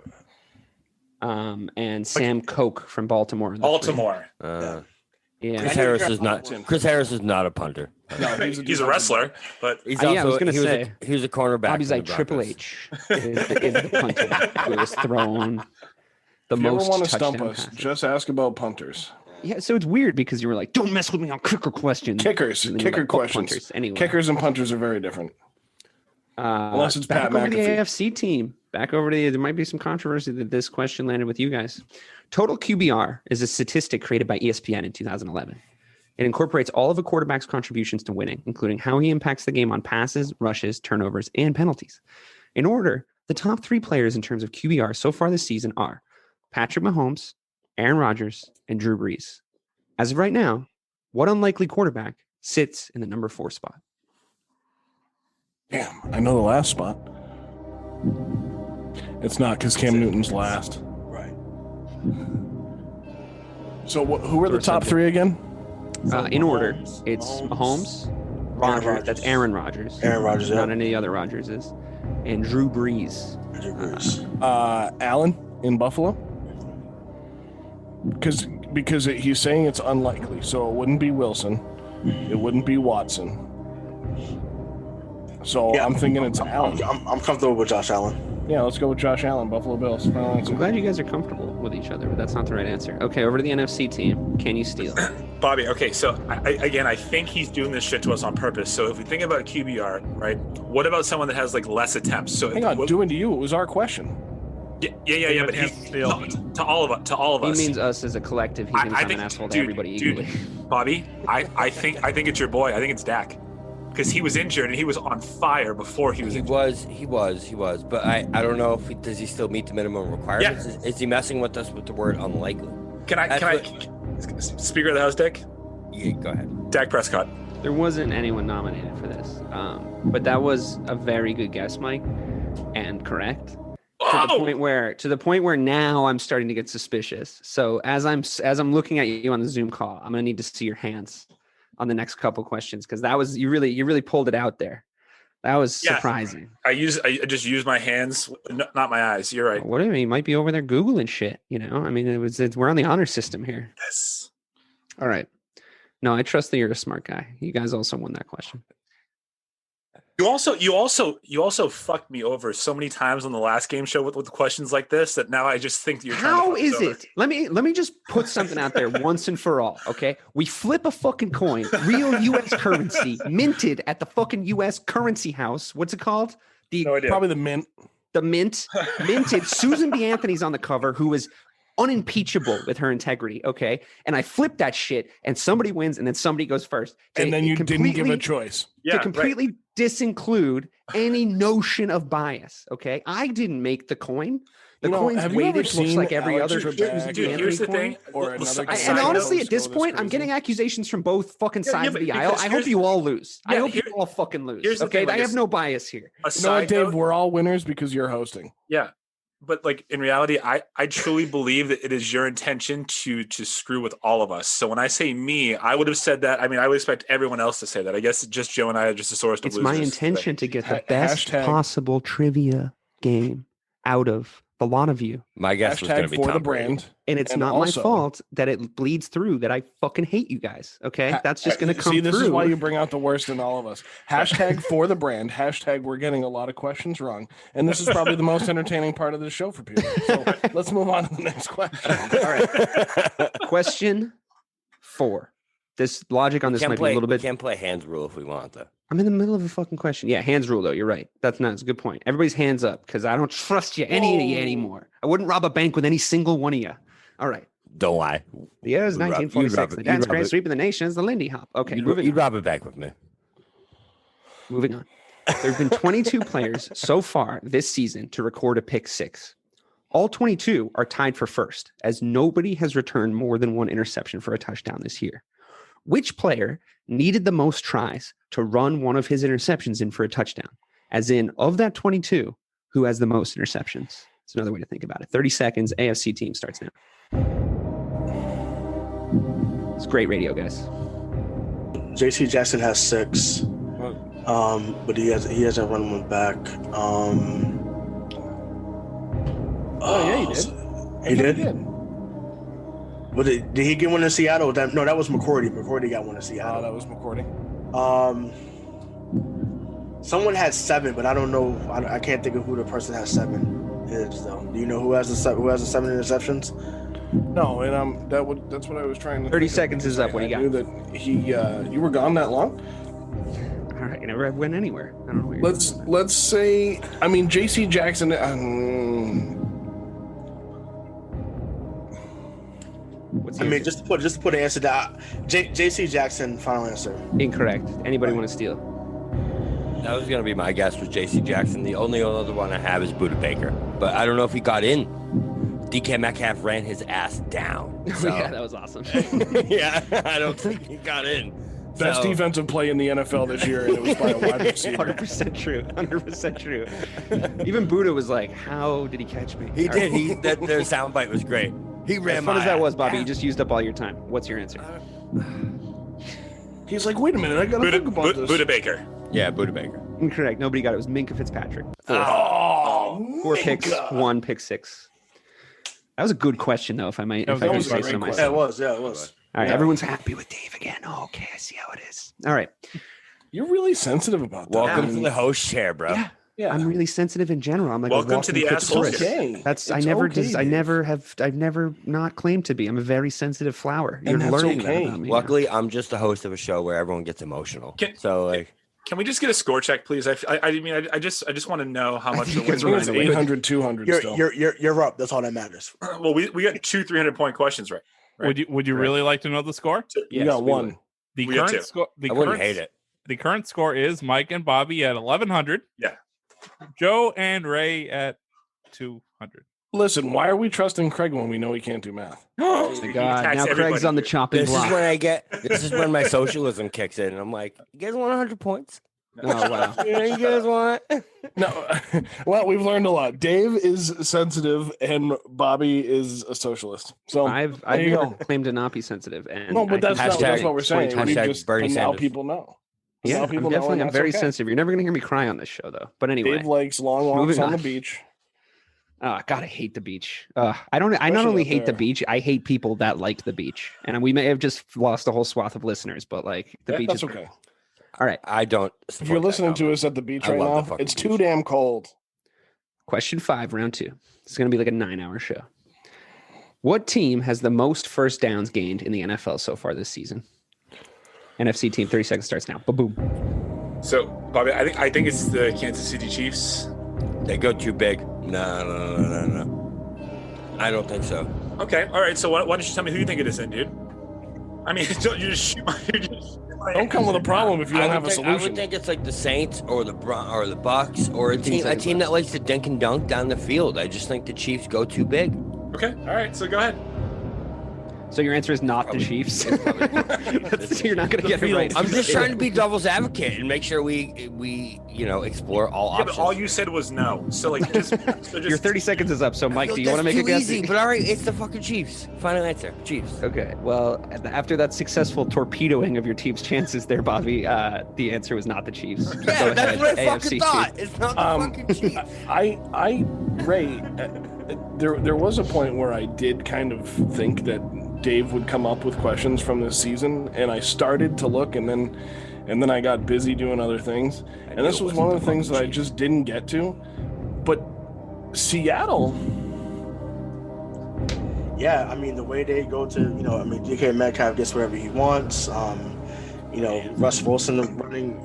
And Sam Koch from Baltimore. Baltimore. Yeah. Chris Harris is not a punter. No, he's a wrestler, but he's also, I was going to say he was a cornerback. Bobby's like Triple H is the punter who has thrown the most. If you ever want to touchdown stump us, passes. just ask about punters. Yeah, so it's weird because you were like, "Don't mess with me on kicker questions." Kicker questions. Punters. Anyway, kickers and punters are very different. Unless it's back Pat over to the McAfee. AFC team. Back over to there might be some controversy that this question landed with you guys. Total QBR is a statistic created by ESPN in 2011. It incorporates all of a quarterback's contributions to winning, including how he impacts the game on passes, rushes, turnovers, and penalties. In order, the top three players in terms of QBR so far this season are Patrick Mahomes, Aaron Rodgers, and Drew Brees. As of right now, what unlikely quarterback sits in the number 4 spot? Damn, I know the last spot. It's not because Cam Newton's last. Right. So who are the top three again? In order, it's Mahomes, Rodgers. That's Aaron Rodgers. Aaron Rodgers, yeah. Not any other Rodgerses. And Drew Brees. Allen in Buffalo. Because he's saying it's unlikely, so it wouldn't be Wilson, it wouldn't be Watson. So yeah, I'm thinking it's Allen. I'm comfortable with Josh Allen. Yeah, let's go with Josh Allen, Buffalo Bills. I'm glad you guys are comfortable with each other, but that's not the right answer. Okay, over to the NFC team. Can you steal? Bobby, okay, so I think he's doing this shit to us on purpose. So if we think about QBR, right, what about someone that has like less attempts? So hang on, doing to you, it was our question. Yeah, but he's to all of us. He means us as a collective. He thinks I'm an asshole to everybody equally. Bobby, I think it's your boy. I think it's Dak. Because he was injured and he was on fire before he was injured. He was. But I don't know if does he still meet the minimum requirements? Yeah. Is he messing with us with the word unlikely? Can I Speaker of the House, Dick? Yeah, go ahead. Dak Prescott. There wasn't anyone nominated for this, but that was a very good guess, Mike, and correct. To the point where now I'm starting to get suspicious. So as I'm looking at you on the Zoom call, I'm gonna need to see your hands on the next couple questions because that was you really pulled it out there. That was surprising. I just use my hands, not my eyes. You're right. What do you mean? You might be over there Googling shit. You know, I mean, we're on the honor system here. Yes. All right. No, I trust that you're a smart guy. You guys also won that question. You also fucked me over so many times on the last game show with questions like this that now I just think you're trying to fuck is me over. it? Let me just put something out there once and for all, okay? We flip a fucking coin, real US currency, minted at the fucking US currency house. What's it called? Probably the Mint. The Mint. Minted. Susan B. Anthony's on the cover, who is unimpeachable with her integrity, okay? And I flip that shit, and somebody wins, and then somebody goes first. And then you didn't give a choice. To completely disinclude any notion of bias, okay? I didn't make the coin. The coin's weightage looks like every other Susan B. Here's the Anthony thing. coin. And honestly, at this point, I'm getting accusations from both fucking sides of the aisle. I hope you all lose. I hope you all fucking lose. Okay, I have no bias here. You know what, Dave? We're all winners because you're hosting. Yeah. But like in reality, I truly believe that it is your intention to screw with all of us. So when I say me, I would have said that. I mean, I would expect everyone else to say that. I guess just Joe and I are just a source of losers. It's my intention to get the best possible trivia game out of The lot of you. My guess was going to be for Tom the Brady. brand. And it's not my fault that it bleeds through that I fucking hate you guys. Okay. That's just going to come See, this through. is why you bring out the worst in all of us. Hashtag for the brand. Hashtag we're getting a lot of questions wrong. And this is probably the most entertaining part of the show for people. So let's move on to the next question. All right. Question 4. This logic on this might be a little bit. We can't play hands rule if we want, though. I'm in the middle of a fucking question. Yeah, hands rule though. You're right. That's a good point. Everybody's hands up because I don't trust you, any of you anymore. I wouldn't rob a bank with any single one of you. All right. Don't lie. The year is 1946. The dance grand sweep of the nation is the Lindy Hop. Okay, you'd rob a bank with me. Moving on. There have been 22 players so far this season to record a pick 6. All 22 are tied for first, as nobody has returned more than one interception for a touchdown this year. Which player needed the most tries to run one of his interceptions in for a touchdown? As in, of that 22, who has the most interceptions? It's another way to think about it. 30 seconds. AFC team starts now. It's great radio, guys. JC Jackson has 6. But he hasn't run one back. He did. He did? But did he get one in Seattle? No, that was McCourty. McCourty got one in Seattle. Oh, that was McCourty. Someone had 7, but I don't know. I can't think of who the person has 7 is though. Do you know who has the 7 interceptions? No, and that's what I was trying to. 30 seconds is up. What do you got? I knew that you were gone that long. All right, you never went anywhere. I don't know. Let's say. I mean, JC Jackson. Just to put an answer down. JC Jackson, final answer. Incorrect. Anybody want to steal? That was going to be my guess was J.C. Jackson. The only other one I have is Buda Baker, but I don't know if he got in. DK Metcalf ran his ass down. So. Yeah, that was awesome. Yeah, I don't think he got in. Best defensive play in the NFL this year, and it was by a wide receiver. 100% true. 100% true. Even Buda was like, "How did he catch me?" He did. Their soundbite was great. He ran. As fun as that was, Bobby, you just used up all your time. What's your answer? He's like, wait a minute, I gotta think about this. Buda Baker. Yeah, Buda Baker. Incorrect. Nobody got it. It was Minka Fitzpatrick. 4 picks, 1 pick 6. That was a good question, though. If I might, if I could say so myself. Yeah, it was. Yeah, it was. All right, everyone's happy with Dave again. Oh, okay, I see how it is. All right. You're really sensitive about that. Welcome to the host chair, bro. Yeah, I'm really sensitive in general. I'm like, welcome to the asshole. Okay. I've never not claimed to be. I'm a very sensitive flower. You're learning that about me. Luckily, I'm just the host of a show where everyone gets emotional. Can we just get a score check, please? I just want to know how much the wins. It's 800, 200 still. You're up. That's all that matters. Well, we got 2 300-point questions, right? Would you really like to know the score? You got 1. The current score. I wouldn't hate it. The current score is Mike and Bobby at 1,100. Yeah. Joe and Ray at 200. Listen, why are we trusting Craig when we know he can't do math? Oh my God! Now Craig's on the chopping block. This is when my socialism kicks in, and I'm like, "You guys want 100 points? Oh wow! You guys want?" No. Well, we've learned a lot. Dave is sensitive, and Bobby is a socialist. So I've never claimed to not be sensitive, and no, but that's what we're saying. Now people know. Yeah, I'm very sensitive. You're never gonna hear me cry on this show, though. But anyway, Dave likes long walks on the beach. God, I hate the beach. I not only hate the beach, I hate people that like the beach. And we may have just lost a whole swath of listeners, but like the beach is okay. All right. I don't. If you're listening to us at the beach right now, it's too damn cold. Question 5, round 2. It's going to be like a 9-hour show. What team has the most first downs gained in the NFL so far this season? NFC team, 30 seconds starts now. Ba-boom. So, Bobby, I think it's the Kansas City Chiefs. They go too big. No. I don't think so. Okay, all right. So why don't you tell me who you think it is then, dude? I mean, don't come with a problem if you don't have a solution. I would think it's like the Saints or the Bucks or a team that likes to dink and dunk down the field. I just think the Chiefs go too big. Okay, all right. So go ahead. So your answer is not the Chiefs. You're not going to get it right. I'm just trying to be devil's advocate and make sure we explore all options. But all you said was no. So like, your 30 seconds is up. So Mike, do you want to make a guess? Easy, but all right, it's the fucking Chiefs. Final answer, Chiefs. Okay. Well, after that successul torpedoing of your team's chances there, Bobby, the answer was not the Chiefs. So yeah, that's what I fucking thought. It's not the fucking Chiefs. Ray, there was a point where I did kind of think that Dave would come up with questions from this season, and I started to look, and then I got busy doing other things, and this was one of the things that I just didn't get to. But Seattle, yeah, I mean the way they go to, DK Metcalf gets wherever he wants. Russ Wilson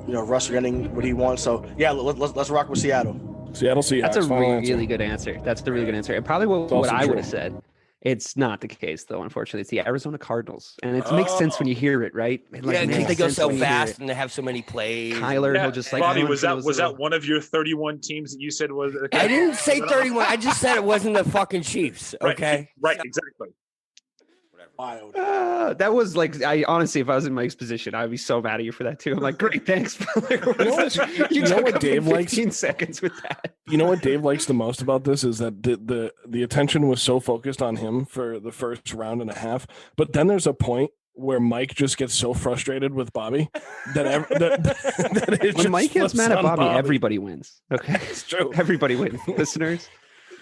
Russ getting what he wants. So yeah, let's rock with Seattle. Seattle Seahawks. That's a really good answer. That's the really good answer. And probably what I would have said. It's not the case, though, unfortunately. It's the Arizona Cardinals. And it makes sense when you hear it, right? Because they go so fast and they have so many plays. Kyler, he'll just Bobby, was that one of your 31 teams that you said was? Okay. I didn't say 31. I just said it wasn't the fucking Chiefs. Okay. Right. Exactly. Wild. That was I honestly, if I was in Mike's position, I'd be so mad at you for that too. I'm like, great, thanks. You know what Dave likes? 15 seconds with that. You know what Dave likes the most about this is that the attention was so focused on him for the first round and a half, but then there's a point where Mike just gets so frustrated with Bobby that when Mike gets mad at Bobby, everybody wins. Okay, it's true. Everybody wins. Listeners,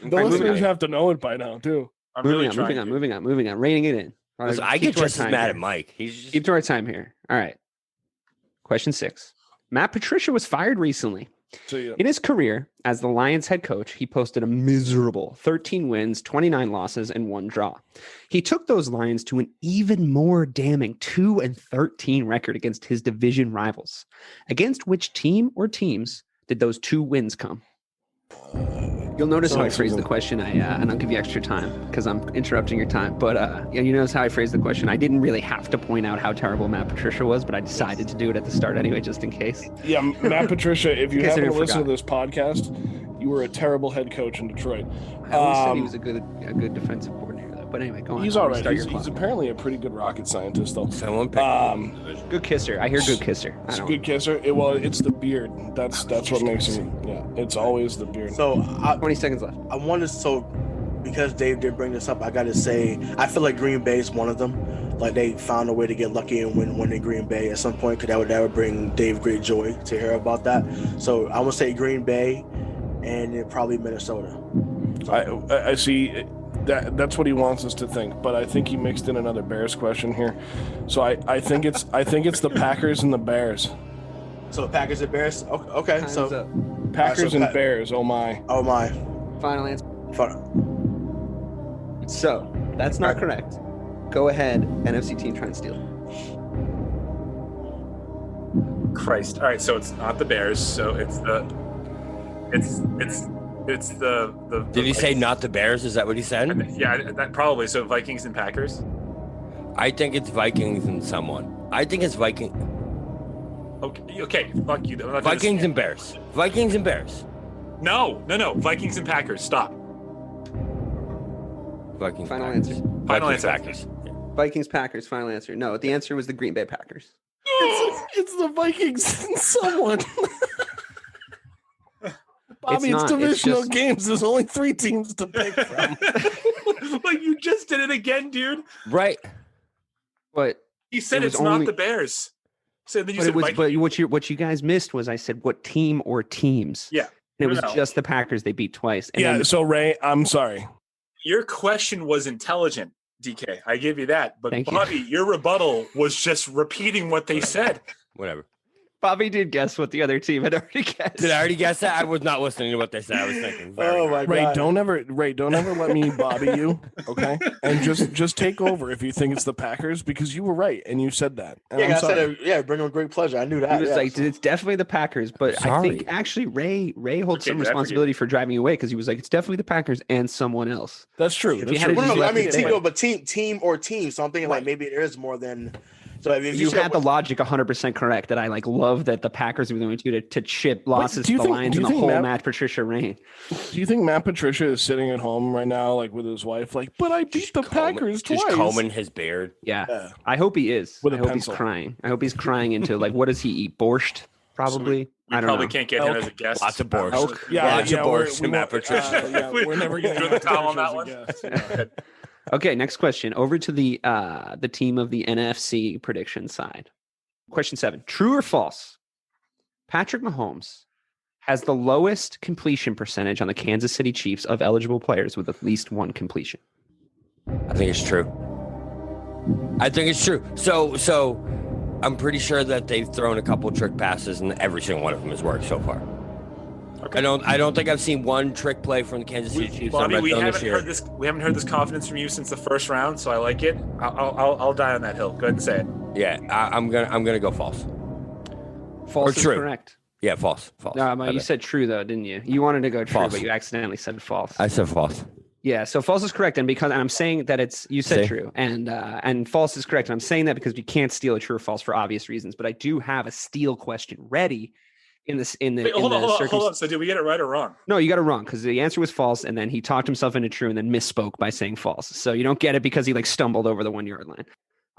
the listeners have to know it by now too. Moving on. Reining it in. Listen, I get just as mad at Mike. Keep to our time here. All right. Question 6. Matt Patricia was fired recently. In his career as the Lions head coach, he posted a miserable 13 wins, 29 losses, and 1 draw. He took those Lions to an even more damning 2-13 record against his division rivals. Against which team or teams did those 2 wins come? You'll notice how I phrased the question. And I'll give you extra time because I'm interrupting your time. But you notice how I phrased the question. I didn't really have to point out how terrible Matt Patricia was, but I decided to do it at the start anyway, just in case. Yeah, Matt Patricia, if you happen to listen to this podcast, you were a terrible head coach in Detroit. I always said he was a good defensive coordinator, though. But anyway, go on. He's all right. He's apparently a pretty good rocket scientist, though. Someone picked good kisser. I hear good kisser. It's a good kisser. It's the beard. That's what makes him. Yeah, it's always the beard. So 20 seconds left. I wanted because Dave did bring this up. I got to say, I feel like Green Bay is one of them. Like they found a way to get lucky and win one in Green Bay at some point. Because that would bring Dave great joy to hear about that. So I would say Green Bay, and then probably Minnesota. I see. That's what he wants us to think, but I think he mixed in another Bears question here. So I think it's the Packers and the Bears. So Packers and Bears. Okay. So Packers and Bears. Oh my. Final answer. So that's not correct. Go ahead, NFC team, try and steal. Christ. All right. So it's not the Bears. So it's the. Did he say not the Bears? Is that what he said? Yeah, that probably. So Vikings and Packers. I think it's Vikings and someone. I think it's Viking. Okay. Fuck you. Vikings and Bears. Vikings and Bears. No. Vikings and Packers. Stop. Vikings. Final answer. Final answer. Packers. Vikings, Packers. Final answer. No, the answer was the Green Bay Packers. It's the Vikings and someone. Bobby, it's divisional games. There's only 3 teams to pick from. Like you just did it again, dude. Right. But he said it's not the Bears. So then you said what you guys missed was I said what team or teams. Yeah. And it was just the Packers they beat twice. And so Ray, I'm sorry. Your question was intelligent, DK. I give you that. But Bobby, your rebuttal was just repeating what they said. Whatever. Bobby did guess what the other team had already guessed. Did I already guess that? I was not listening to what they said. I was thinking. Oh my God. Don't ever let me Bobby you, okay? And just take over if you think it's the Packers because you were right and you said that. And I said bring them great pleasure. I knew that. He was it's definitely the Packers, but I think actually Ray holds some responsibility for driving you away because he was like, it's definitely the Packers and someone else. That's true. Team or team. So I'm thinking like maybe there is more than. So if you had the logic 100% correct that I love that the Packers were going to chip losses to the Lions in the whole Matt Patricia reign. Do you think Matt Patricia is sitting at home right now, like with his wife, like, but I beat the Packers twice? Just combing his beard. Yeah. I hope he is. I hope he's crying. I hope he's crying into like, what does he eat? Borscht? Probably. We probably can't get him as a guest. Lots of borscht. Lots of borscht. Matt Patricia. We're never going to throw the towel on that one. Okay, next question. Over to the team of the NFC prediction side. Question 7. True or false? Patrick Mahomes has the lowest completion percentage on the Kansas City Chiefs of eligible players with at least one completion? I think it's true. So I'm pretty sure that they've thrown a couple trick passes and every single one of them has worked so far. Okay. I don't think I've seen one trick play from the Kansas City Chiefs. Bobby, we haven't heard this confidence from you since the first round, so I like it. I'll die on that hill. Go ahead and say it. Yeah, I'm gonna go false. False is correct. Yeah, false. No, you said true though, didn't you? You wanted to go true, but you accidentally said false. I said false. Yeah, so false is correct, and I'm saying that you said true, and false is correct, and I'm saying that because you can't steal a true or false for obvious reasons. But I do have a steal question ready. Hold on. So did we get it right or wrong? No, you got it wrong because the answer was false, and then he talked himself into true, and then misspoke by saying false. So you don't get it because he stumbled over the 1 yard line.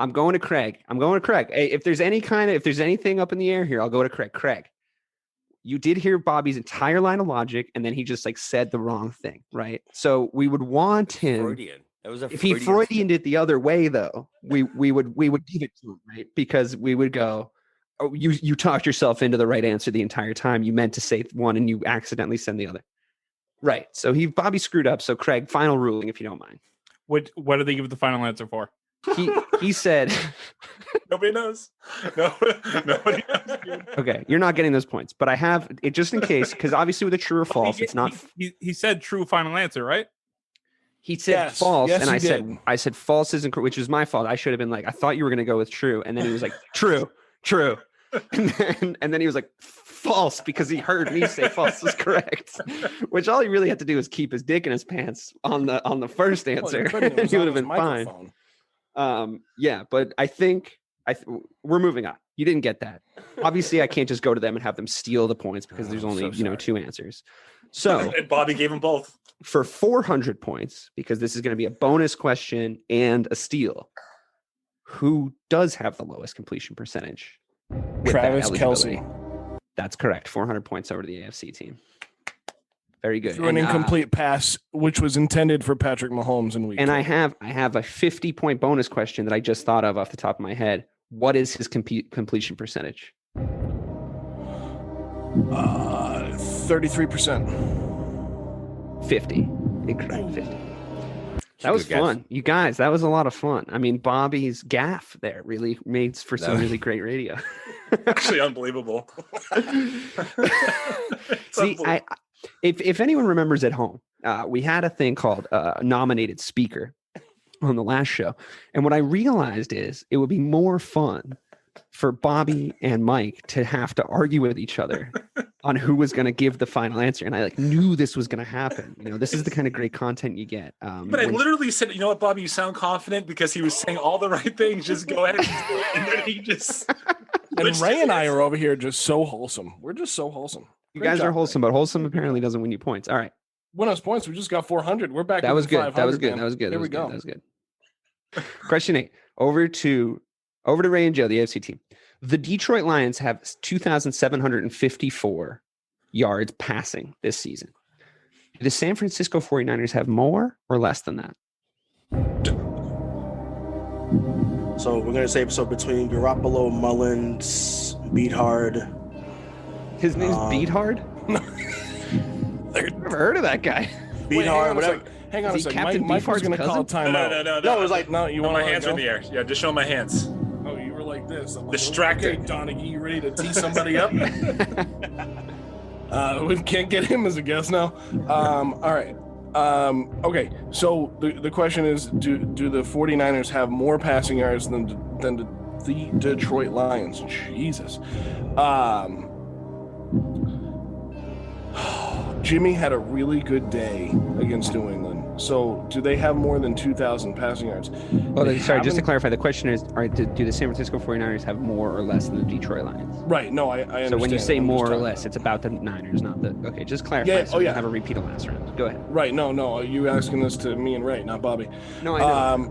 I'm going to Craig. Hey, if there's anything up in the air here, I'll go to Craig. Craig, you did hear Bobby's entire line of logic, and then he just said the wrong thing, right? So we would want him. Freudian. If he Freudianed it the other way, though, we would give it to him, right? Because we would go, oh, you talked yourself into the right answer the entire time. You meant to say one and you accidentally said the other. Right. So Bobby screwed up. So Craig, final ruling, if you don't mind. What did they give the final answer for? He said nobody knows. Nobody knows. Dude. Okay, you're not getting those points, but I have it just in case, because obviously with a true or false, it's not. He said true final answer, right? He said false, and I said false isn't, which is my fault. I should have been I thought you were going to go with true, and then he was like true, and then he was like false because he heard me say false was correct, which all he really had to do was keep his dick in his pants on the first answer. He would have been fine. Yeah, but I think we're moving on. You didn't get that. Obviously, I can't just go to them and have them steal the points because there's only two answers. So and Bobby gave them both for 400 points because this is going to be a bonus question and a steal. Who does have the lowest completion percentage? Travis Kelce. That's correct. 400 points over to the AFC team. Very good. Through an incomplete pass, which was intended for Patrick Mahomes in week. And I have a 50-point bonus question that I just thought of off the top of my head. What is his completion percentage? 33%. 50. Incorrect. 50. That was fun. You guys, that was a lot of fun. I mean, Bobby's gaffe there really made for some really great radio. Actually unbelievable. See, if anyone remembers at home, we had a thing called nominated speaker on the last show. And what I realized is it would be more fun for Bobby and Mike to have to argue with each other on who was going to give the final answer. And I knew this was going to happen. This is the kind of great content you get. But I literally said, you know what, Bobby, you sound confident because he was saying all the right things. Just go ahead and do it. And then he just... And Ray and I are over here just so wholesome. We're just so wholesome. You guys are wholesome, but wholesome apparently doesn't win you points. All right. Win us points. We just got 400. We're back. That was good. That was good. Man. That was good. Here we go. That was good. Question 8. Over to Ray and Joe, the AFC team. The Detroit Lions have 2,754 yards passing this season. Do the San Francisco 49ers have more or less than that? So we're gonna say between Garoppolo, Mullins, Beathard. His name's Beathard? Never heard of that guy. Beathard, whatever. Hang on a second. Mike was gonna call timeout. No. It was like, no. You want my hands are in the air? Yeah, just show my hands. Oh, you were like this. I'm distracted. Okay, Donaghy, you ready to tee somebody up? We can't get him as a guest now. All right. Okay, so the question is, do the 49ers have more passing yards than the Detroit Lions? Jesus. Jimmy had a really good day against New England. So do they have more than 2,000 passing yards? Well, sorry, just to clarify, the question is, do the San Francisco 49ers have more or less than the Detroit Lions? Right, no, I understand. So when you say more or less, it's about the Niners, not the... Okay, just clarify. Yeah, so we don't have a repeat of last round. Go ahead. Right, no, you asking this to me and Ray, not Bobby. No, I know.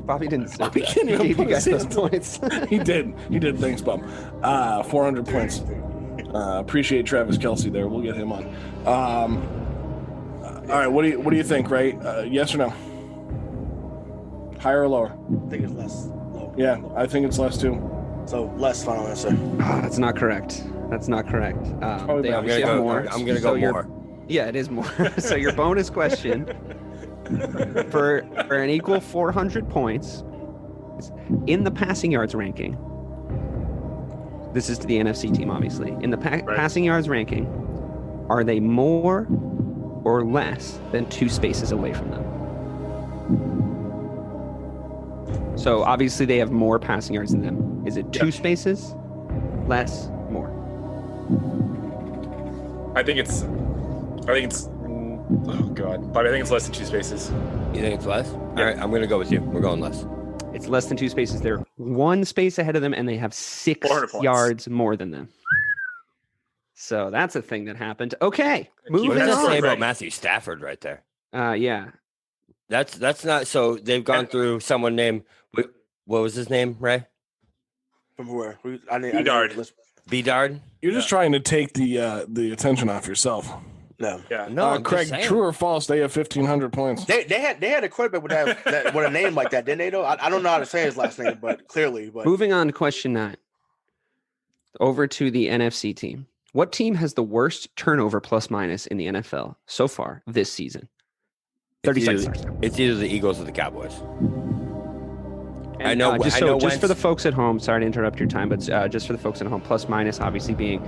Bobby didn't say Bobby that. Can't even He gave you guys those points. He did. Thanks, Bob. 400 points. Appreciate Travis Kelce there. We'll get him on. All right, what do you think, Ray? Yes or no? Higher or lower? I think it's less. Low. Yeah, I think it's less too. So less final answer. That's not correct. That's not correct. They I'm obviously gonna have go more. I'm gonna So go more. Yeah, it is more. So your bonus question for an equal 400 points in the passing yards ranking. This is to the NFC team, obviously. In the passing yards ranking, are they more or less than 2 spaces away from them? So obviously they have more passing yards than them. Is it 2 spaces, less, more? I think it's. Oh God, but I think it's less than 2 spaces. You think it's less? All right, I'm gonna go with you. We're going less. It's less than 2 spaces. They're 1 space ahead of them, and they have 6 yards more than them. So that's a thing that happened. Okay, moving What does that on. say about Matthew Stafford right there? Yeah. That's not so. They've gone through someone named what was his name, Ray? From where? Bedard. You're just trying to take the attention off yourself. No. Yeah. No, I'm Craig. just saying. True or false? They have 1,500 points. They had a quarterback with a name like that, didn't they? Though I don't know how to say his last name, but clearly. But Moving on to question 9. Over to the NFC team. What team has the worst turnover plus minus in the NFL so far this season? 30 seconds. It's either the Eagles or the Cowboys. And, I know. Just for the folks at home, sorry to interrupt your time, but just for the folks at home, plus minus obviously being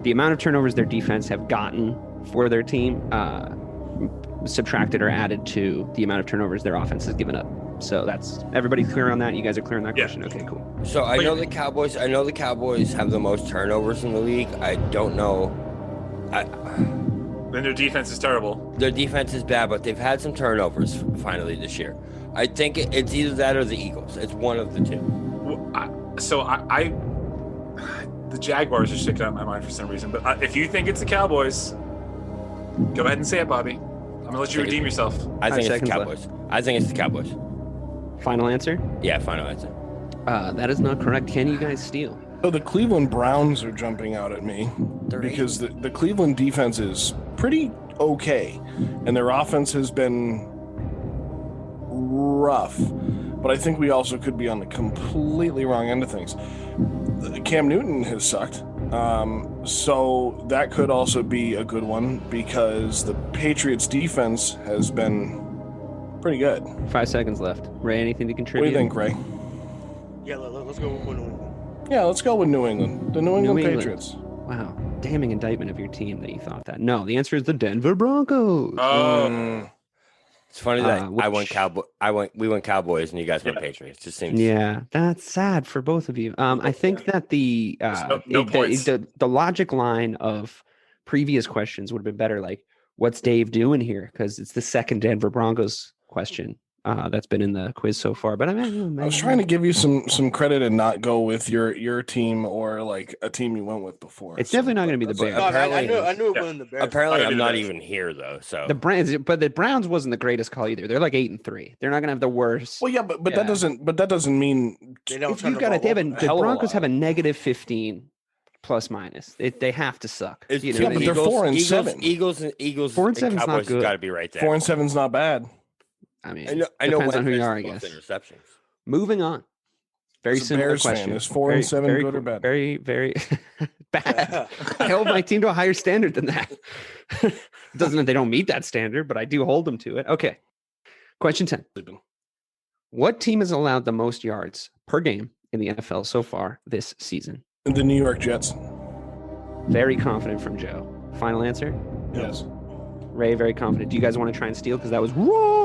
the amount of turnovers their defense have gotten for their team, subtracted or added to the amount of turnovers their offense has given up. So that's everybody clear on that. You guys are clear on that question. Okay, cool. So I know the Cowboys. I know the Cowboys have the most turnovers in the league. I don't know. Then their defense is terrible. Their defense is bad, but they've had some turnovers finally this year. I think it's either that or the Eagles. It's one of the two. The Jaguars are sticking out in my mind for some reason. But if you think it's the Cowboys, go ahead and say it, Bobby. I'm gonna let you redeem yourself. I think it's the Cowboys. I think it's the Cowboys. Final answer? Yeah, final answer. That is not correct. Can you guys steal? So the Cleveland Browns are jumping out at me because the Cleveland defense is pretty okay, and their offense has been rough. But I think we also could be on the completely wrong end of things. Cam Newton has sucked. So that could also be a good one because the Patriots defense has been pretty good. 5 seconds left. Ray, anything to contribute? What do you think, Ray? Yeah, let's go with New England. Yeah, let's go with New England. The New England Patriots. Wow. Damning indictment of your team that you thought that. No, the answer is the Denver Broncos. It's funny that we went Cowboys and you guys went Patriots. Just seems. Yeah, that's sad for both of you. I think that the logic line of previous questions would have been better. Like, what's Dave doing here? Because it's the second Denver Broncos question that's been in the quiz so far. But I was trying to give you some credit and not go with your team or like a team you went with before. It's definitely not going to be the Bears. I knew it wasn't the Bears. Apparently, I'm not even here though. So the Browns wasn't the greatest call either. They're like 8-3. They're not going to have the worst. Well, yeah, but that doesn't mean the Broncos have a negative 15 plus minus. They have to suck. But they're 4-7. Eagles 4-7's not Cowboys good. Got to be right there. 4-7's not bad. I mean, I know depends on who you are, I guess. Interceptions. Moving on. Very simple question. Is 4-7 good or bad? Very, very bad. I hold my team to a higher standard than that. Doesn't mean they don't meet that standard, but I do hold them to it. Okay. Question 10. What team has allowed the most yards per game in the NFL so far this season? The New York Jets. Very confident from Joe. Final answer? Yes. Ray, very confident. Do you guys want to try and steal? Because that was wrong.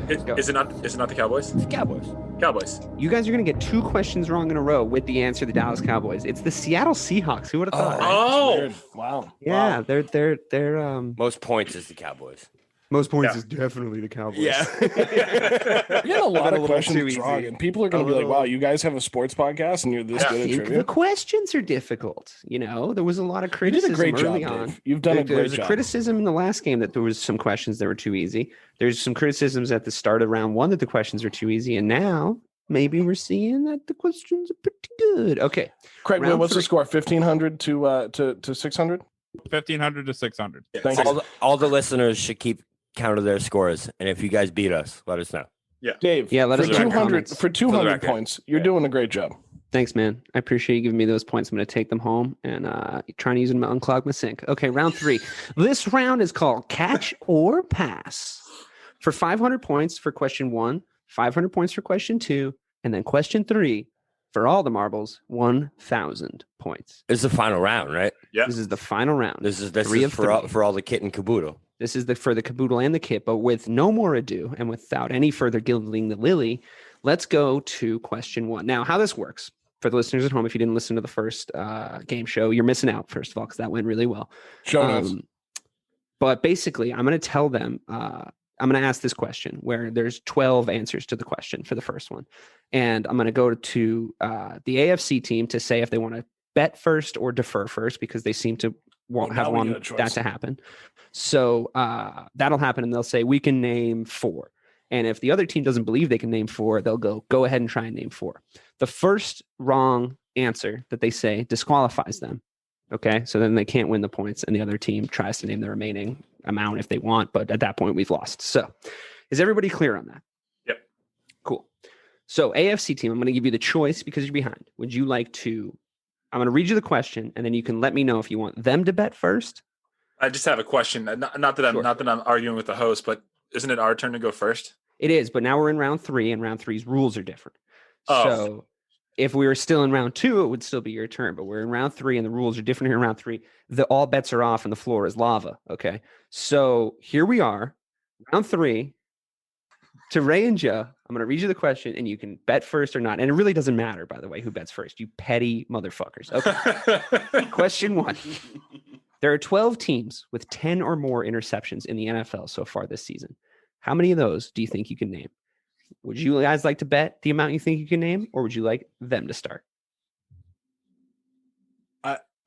Is it not the Cowboys? It's the Cowboys. Cowboys. You guys are going to get 2 questions wrong in a row with the answer, the Dallas Cowboys. It's the Seattle Seahawks. Who would have thought? Oh, wow. Yeah, wow. they're most points is the Cowboys. Most points is definitely the Cowboys. Yeah. You had a lot of questions wrong, and people are going to be like, wow, you guys have a sports podcast and you're this good at trivia? The questions are difficult. There was a lot of criticism early on. Dave. You've done a great job. There was a criticism in the last game that there was some questions that were too easy. There's some criticisms at the start of round 1 that the questions were too easy, and now maybe we're seeing that the questions are pretty good. Okay. Craig, what's the score? 1,500 to 600? 1,500 to 600. Thank you. All the listeners should keep count of their scores, and if you guys beat us, let us know. Yeah, Let us know. For 200 points, you're doing a great job. Thanks, man. I appreciate you giving me those points. I'm going to take them home and trying to use them to unclog my sink. Okay, round 3. This round is called Catch or Pass. For 500 points for question 1, 500 points for question 2, and then question 3 for all the marbles, 1,000 points. It's the final round, right? Yeah. This is the final round. This is for all the kit and caboodle. This is for the caboodle and the kit, but with no more ado and without any further gilding the lily, let's go to question 1. Now, how this works for the listeners at home, if you didn't listen to the first game show, you're missing out, first of all, because that went really well. But basically, I'm going to tell them, I'm going to ask this question where there's 12 answers to the question for the first one. And I'm going to go to the AFC team to say if they want to bet first or defer first, because they seem to have wanted that to happen. So that'll happen. And they'll say, we can name 4. And if the other team doesn't believe they can name 4, they'll go ahead and try and name 4. The first wrong answer that they say disqualifies them. Okay. So then they can't win the points and the other team tries to name the remaining amount if they want. But at that point, we've lost. So is everybody clear on that? Yep. Cool. So AFC team, I'm going to give you the choice because you're behind. Would you like to, I'm going to read you the question and then you can let me know if you want them to bet first. I just have a question. Not that I'm arguing with the host, but isn't it our turn to go first? It is, but now we're in round 3 and round 3's rules are different. Oh. So if we were still in round 2, it would still be your turn, but we're in round 3 and the rules are different here in round 3. All bets are off and the floor is lava. Okay. So here we are, round 3. To Ray and Joe, I'm going to read you the question and you can bet first or not. And it really doesn't matter, by the way, who bets first. You petty motherfuckers. Okay. Question 1. There are 12 teams with 10 or more interceptions in the NFL so far this season. How many of those do you think you can name? Would you guys like to bet the amount you think you can name, or would you like them to start?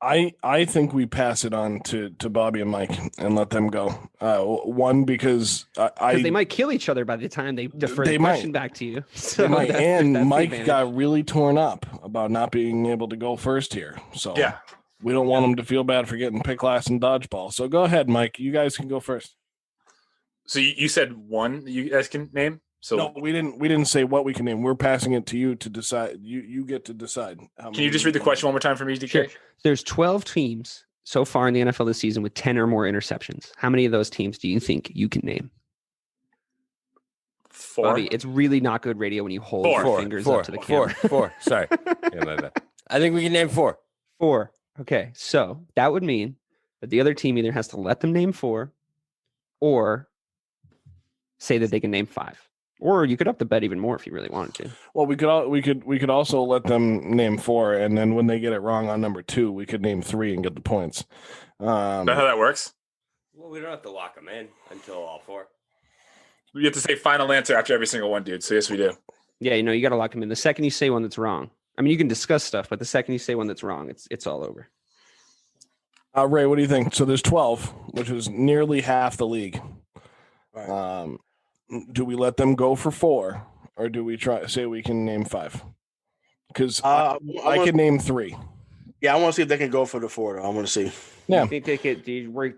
I think we pass it on to Bobby and Mike and let them go. One, because they might kill each other by the time they defer the question back to you. So they might. And Mike got really torn up about not being able to go first here. So yeah, we don't want him to feel bad for getting picked last in dodgeball. So go ahead, Mike. You guys can go first. So you said 1 you guys can name? So no, we didn't say what we can name. We're passing it to you to decide. You get to decide. Can you just read the question one more time for me, DK? Sure. There's 12 teams so far in the NFL this season with 10 or more interceptions. How many of those teams do you think you can name? 4. Bobby, it's really not good radio when you hold your fingers up to the camera. 4. Sorry. Yeah, my bad. I think we can name 4. 4. Okay. So that would mean that the other team either has to let them name 4 or say that they can name 5. Or you could up the bet even more if you really wanted to. Well, we could also let them name 4, and then when they get it wrong on number 2, we could name 3 and get the points. Is that how that works? Well, we don't have to lock them in until all 4. You have to say final answer after every single one, dude. So yes, we do. Yeah, you got to lock them in. The second you say one that's wrong, I mean, you can discuss stuff, but the second you say one that's wrong, it's all over. Ray, what do you think? So there's 12, which is nearly half the league. Right. Do we let them go for 4, or do we say we can name 5? Because I can name 3. Yeah, I want to see if they can go for the 4. Though. I want to see. Yeah, you think they could?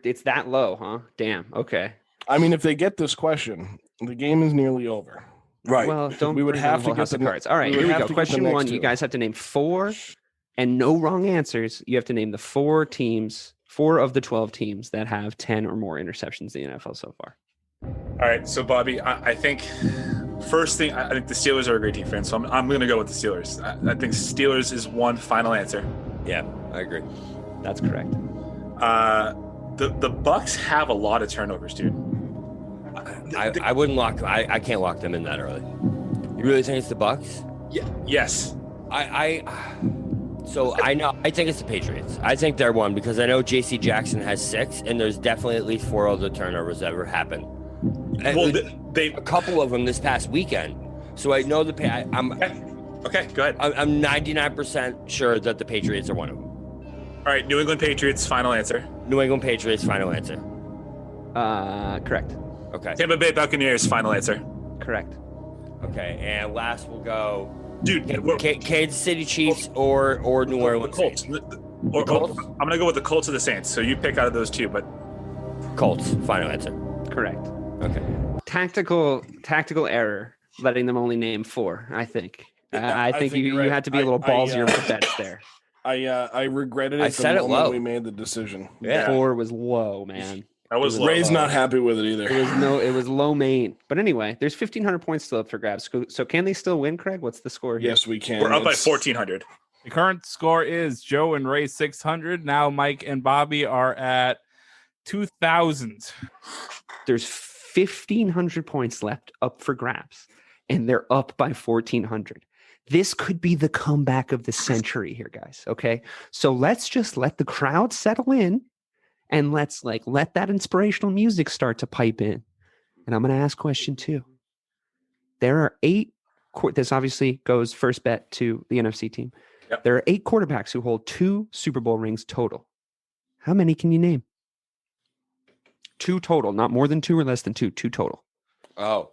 It's that low, huh? Damn. Okay. I mean, if they get this question, the game is nearly over. Right. Well, we would have to get the cards. All right, here we go. Question 1. You guys have to name 4, and no wrong answers. You have to name the 4 teams, 4 of the 12 teams that have 10 or more interceptions in the NFL so far. All right, so Bobby, I think first thing, I think the Steelers are a great defense, so I'm going to go with the Steelers. I think Steelers is 1 final answer. Yeah, I agree. That's correct. The Bucks have a lot of turnovers, dude. I wouldn't lock. I can't lock them in that early. You really think it's the Bucks? Yeah. Yes. So I know. I think it's the Patriots. I think they're 1 because I know J.C. Jackson has 6, and there's definitely at least 4 other turnovers that ever happened. Well, a couple of them this past weekend. So I know I'm okay. Go ahead. I'm 99% sure that the Patriots are one of them. All right, New England Patriots, final answer. New England Patriots, final answer. Correct. Okay. Tampa Bay Buccaneers, final answer. Correct. Okay, and last we'll go. Dude, Kansas City Chiefs or New Orleans Colts. Colts. I'm gonna go with the Colts or the Saints. So you pick out of those 2, but Colts, final answer. Correct. Okay. Tactical error, letting them only name 4. I think I think you right. had to be a little ballsier with the bets there. I regretted it. I said it low. We made the decision. Yeah. 4 was low, man. That was low. Ray's not happy with it either. It was low main. But anyway, there's 1,500 points still up for grabs. So can they still win, Craig? What's the score here? Yes, we can. We're up by 1,400. The current score is Joe and Ray 600. Now Mike and Bobby are at 2,000. There's 1,500 points left up for grabs, and they're up by 1,400. This could be the comeback of the century here, guys. Okay. So let's just let the crowd settle in and let's let that inspirational music start to pipe in. And I'm going to ask question 2. There are 8. This obviously goes first bet to the NFC team. Yep. There are 8 quarterbacks who hold 2 Super Bowl rings total. How many can you name? 2 total, not more than 2 or less than 2. 2 total. Oh.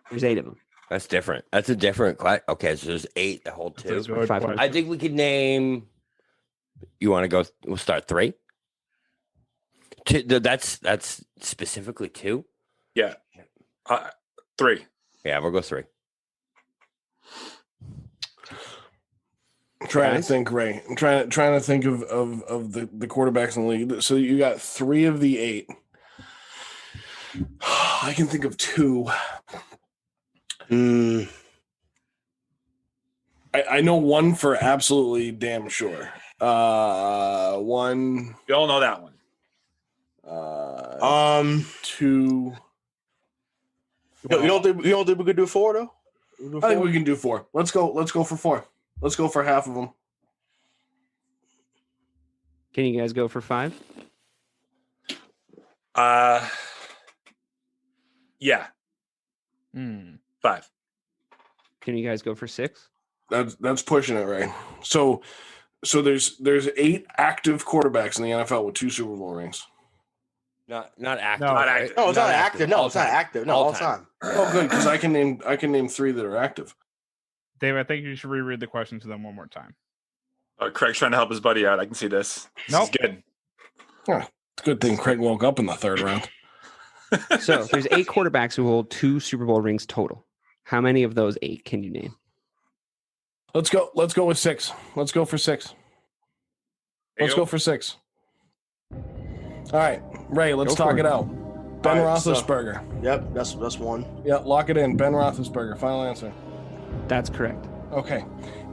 There's 8 of them. That's different. That's a different class. Okay, so there's 8 that hold 2. That's a good question. I think we could name. You want to go? We'll start 3. 2, that's specifically 2. Yeah. 3. Yeah, we'll go 3. I'm trying to think, Ray. I'm trying to think of the quarterbacks in the league. So you got 3 of the 8. I can think of 2. I know 1 for absolutely damn sure. 1. We all know that one. 2. You don't think we could do 4 though? I think we can do 4. Let's go for 4. Let's go for half of them. Can you guys go for 5? Yeah. 5. Can you guys go for 6? That's pushing it, right? So there's 8 active quarterbacks in the NFL with 2 Super Bowl rings. Not active. No, Not active. No, it's not active. No, it's not active. No, all time. Oh, good, because I can name 3 that are active. Dave, I think you should reread the question to them one more time. Craig's trying to help his buddy out. I can see this. This is good. Yeah, it's a good thing Craig woke up in the 3rd round. So there's 8 quarterbacks who hold 2 Super Bowl rings total. How many of those 8 can you name? Let's go with 6. Let's go for 6. Let's go for 6. All right, Ray, let's talk it out. Ben Roethlisberger. Yep, that's 1. Yeah, lock it in. Ben Roethlisberger. Final answer. That's correct. Okay.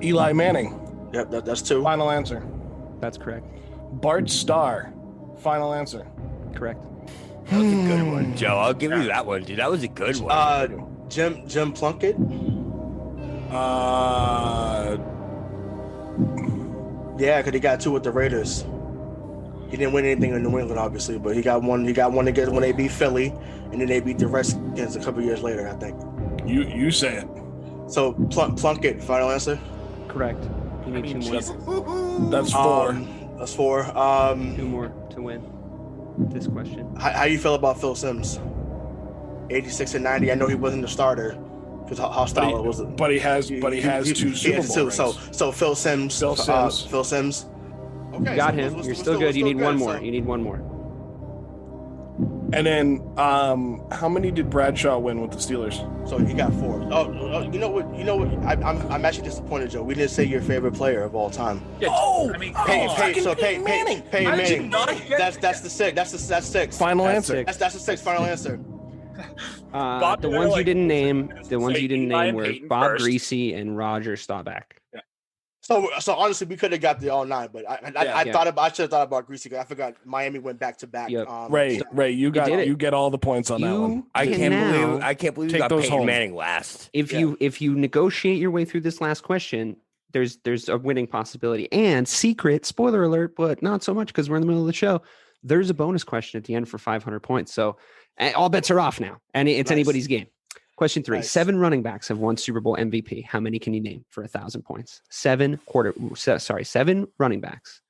Eli Manning. Yep, that's 2. Final answer. That's correct. Bart Starr. Final answer. Correct. That was a good one, Joe. I'll give you that one, dude. That was a good one. Jim Plunkett. Yeah, because he got 2 with the Raiders. He didn't win anything in New England, obviously, but he got one. He got one against when they beat Philly, and then they beat the Redskins a couple years later, I think. You say it. So Plunkett, final answer. Correct. You need 2 more. That's 4. That's 4. 2 more to win this question. How you feel about Phil Simms? 86 and 90. I know he wasn't the starter because how style was it? But he has 2 Super Bowl rings. So Phil Simms. Phil Simms. Okay, you got him. You're still good. You need 1 more. You need 1 more. And then, how many did Bradshaw win with the Steelers? So he got 4. Oh, you know what? I'm actually disappointed, Joe. We didn't say your favorite player of all time. Yeah, Peyton Manning. That's the 6. That's 6. Final answer. That's the 6. Final answer. The ones you didn't name. The ones you didn't name were Bob Greasy and Roger Staubach. Yeah. So honestly, we could have got the all 9, but I should have thought about Greasy because I forgot Miami went back to back. Yep. Ray, you get all the points on that one. I can't believe you got Peyton Manning last. If you negotiate your way through this last question, there's a winning possibility. And secret, spoiler alert, but not so much because we're in the middle of the show. There's a bonus question at the end for 500 points. So all bets are off now, and it's anybody's game. Question 3. Nice. 7 running backs have won Super Bowl MVP. How many can you name for 1,000 points? 7 running backs.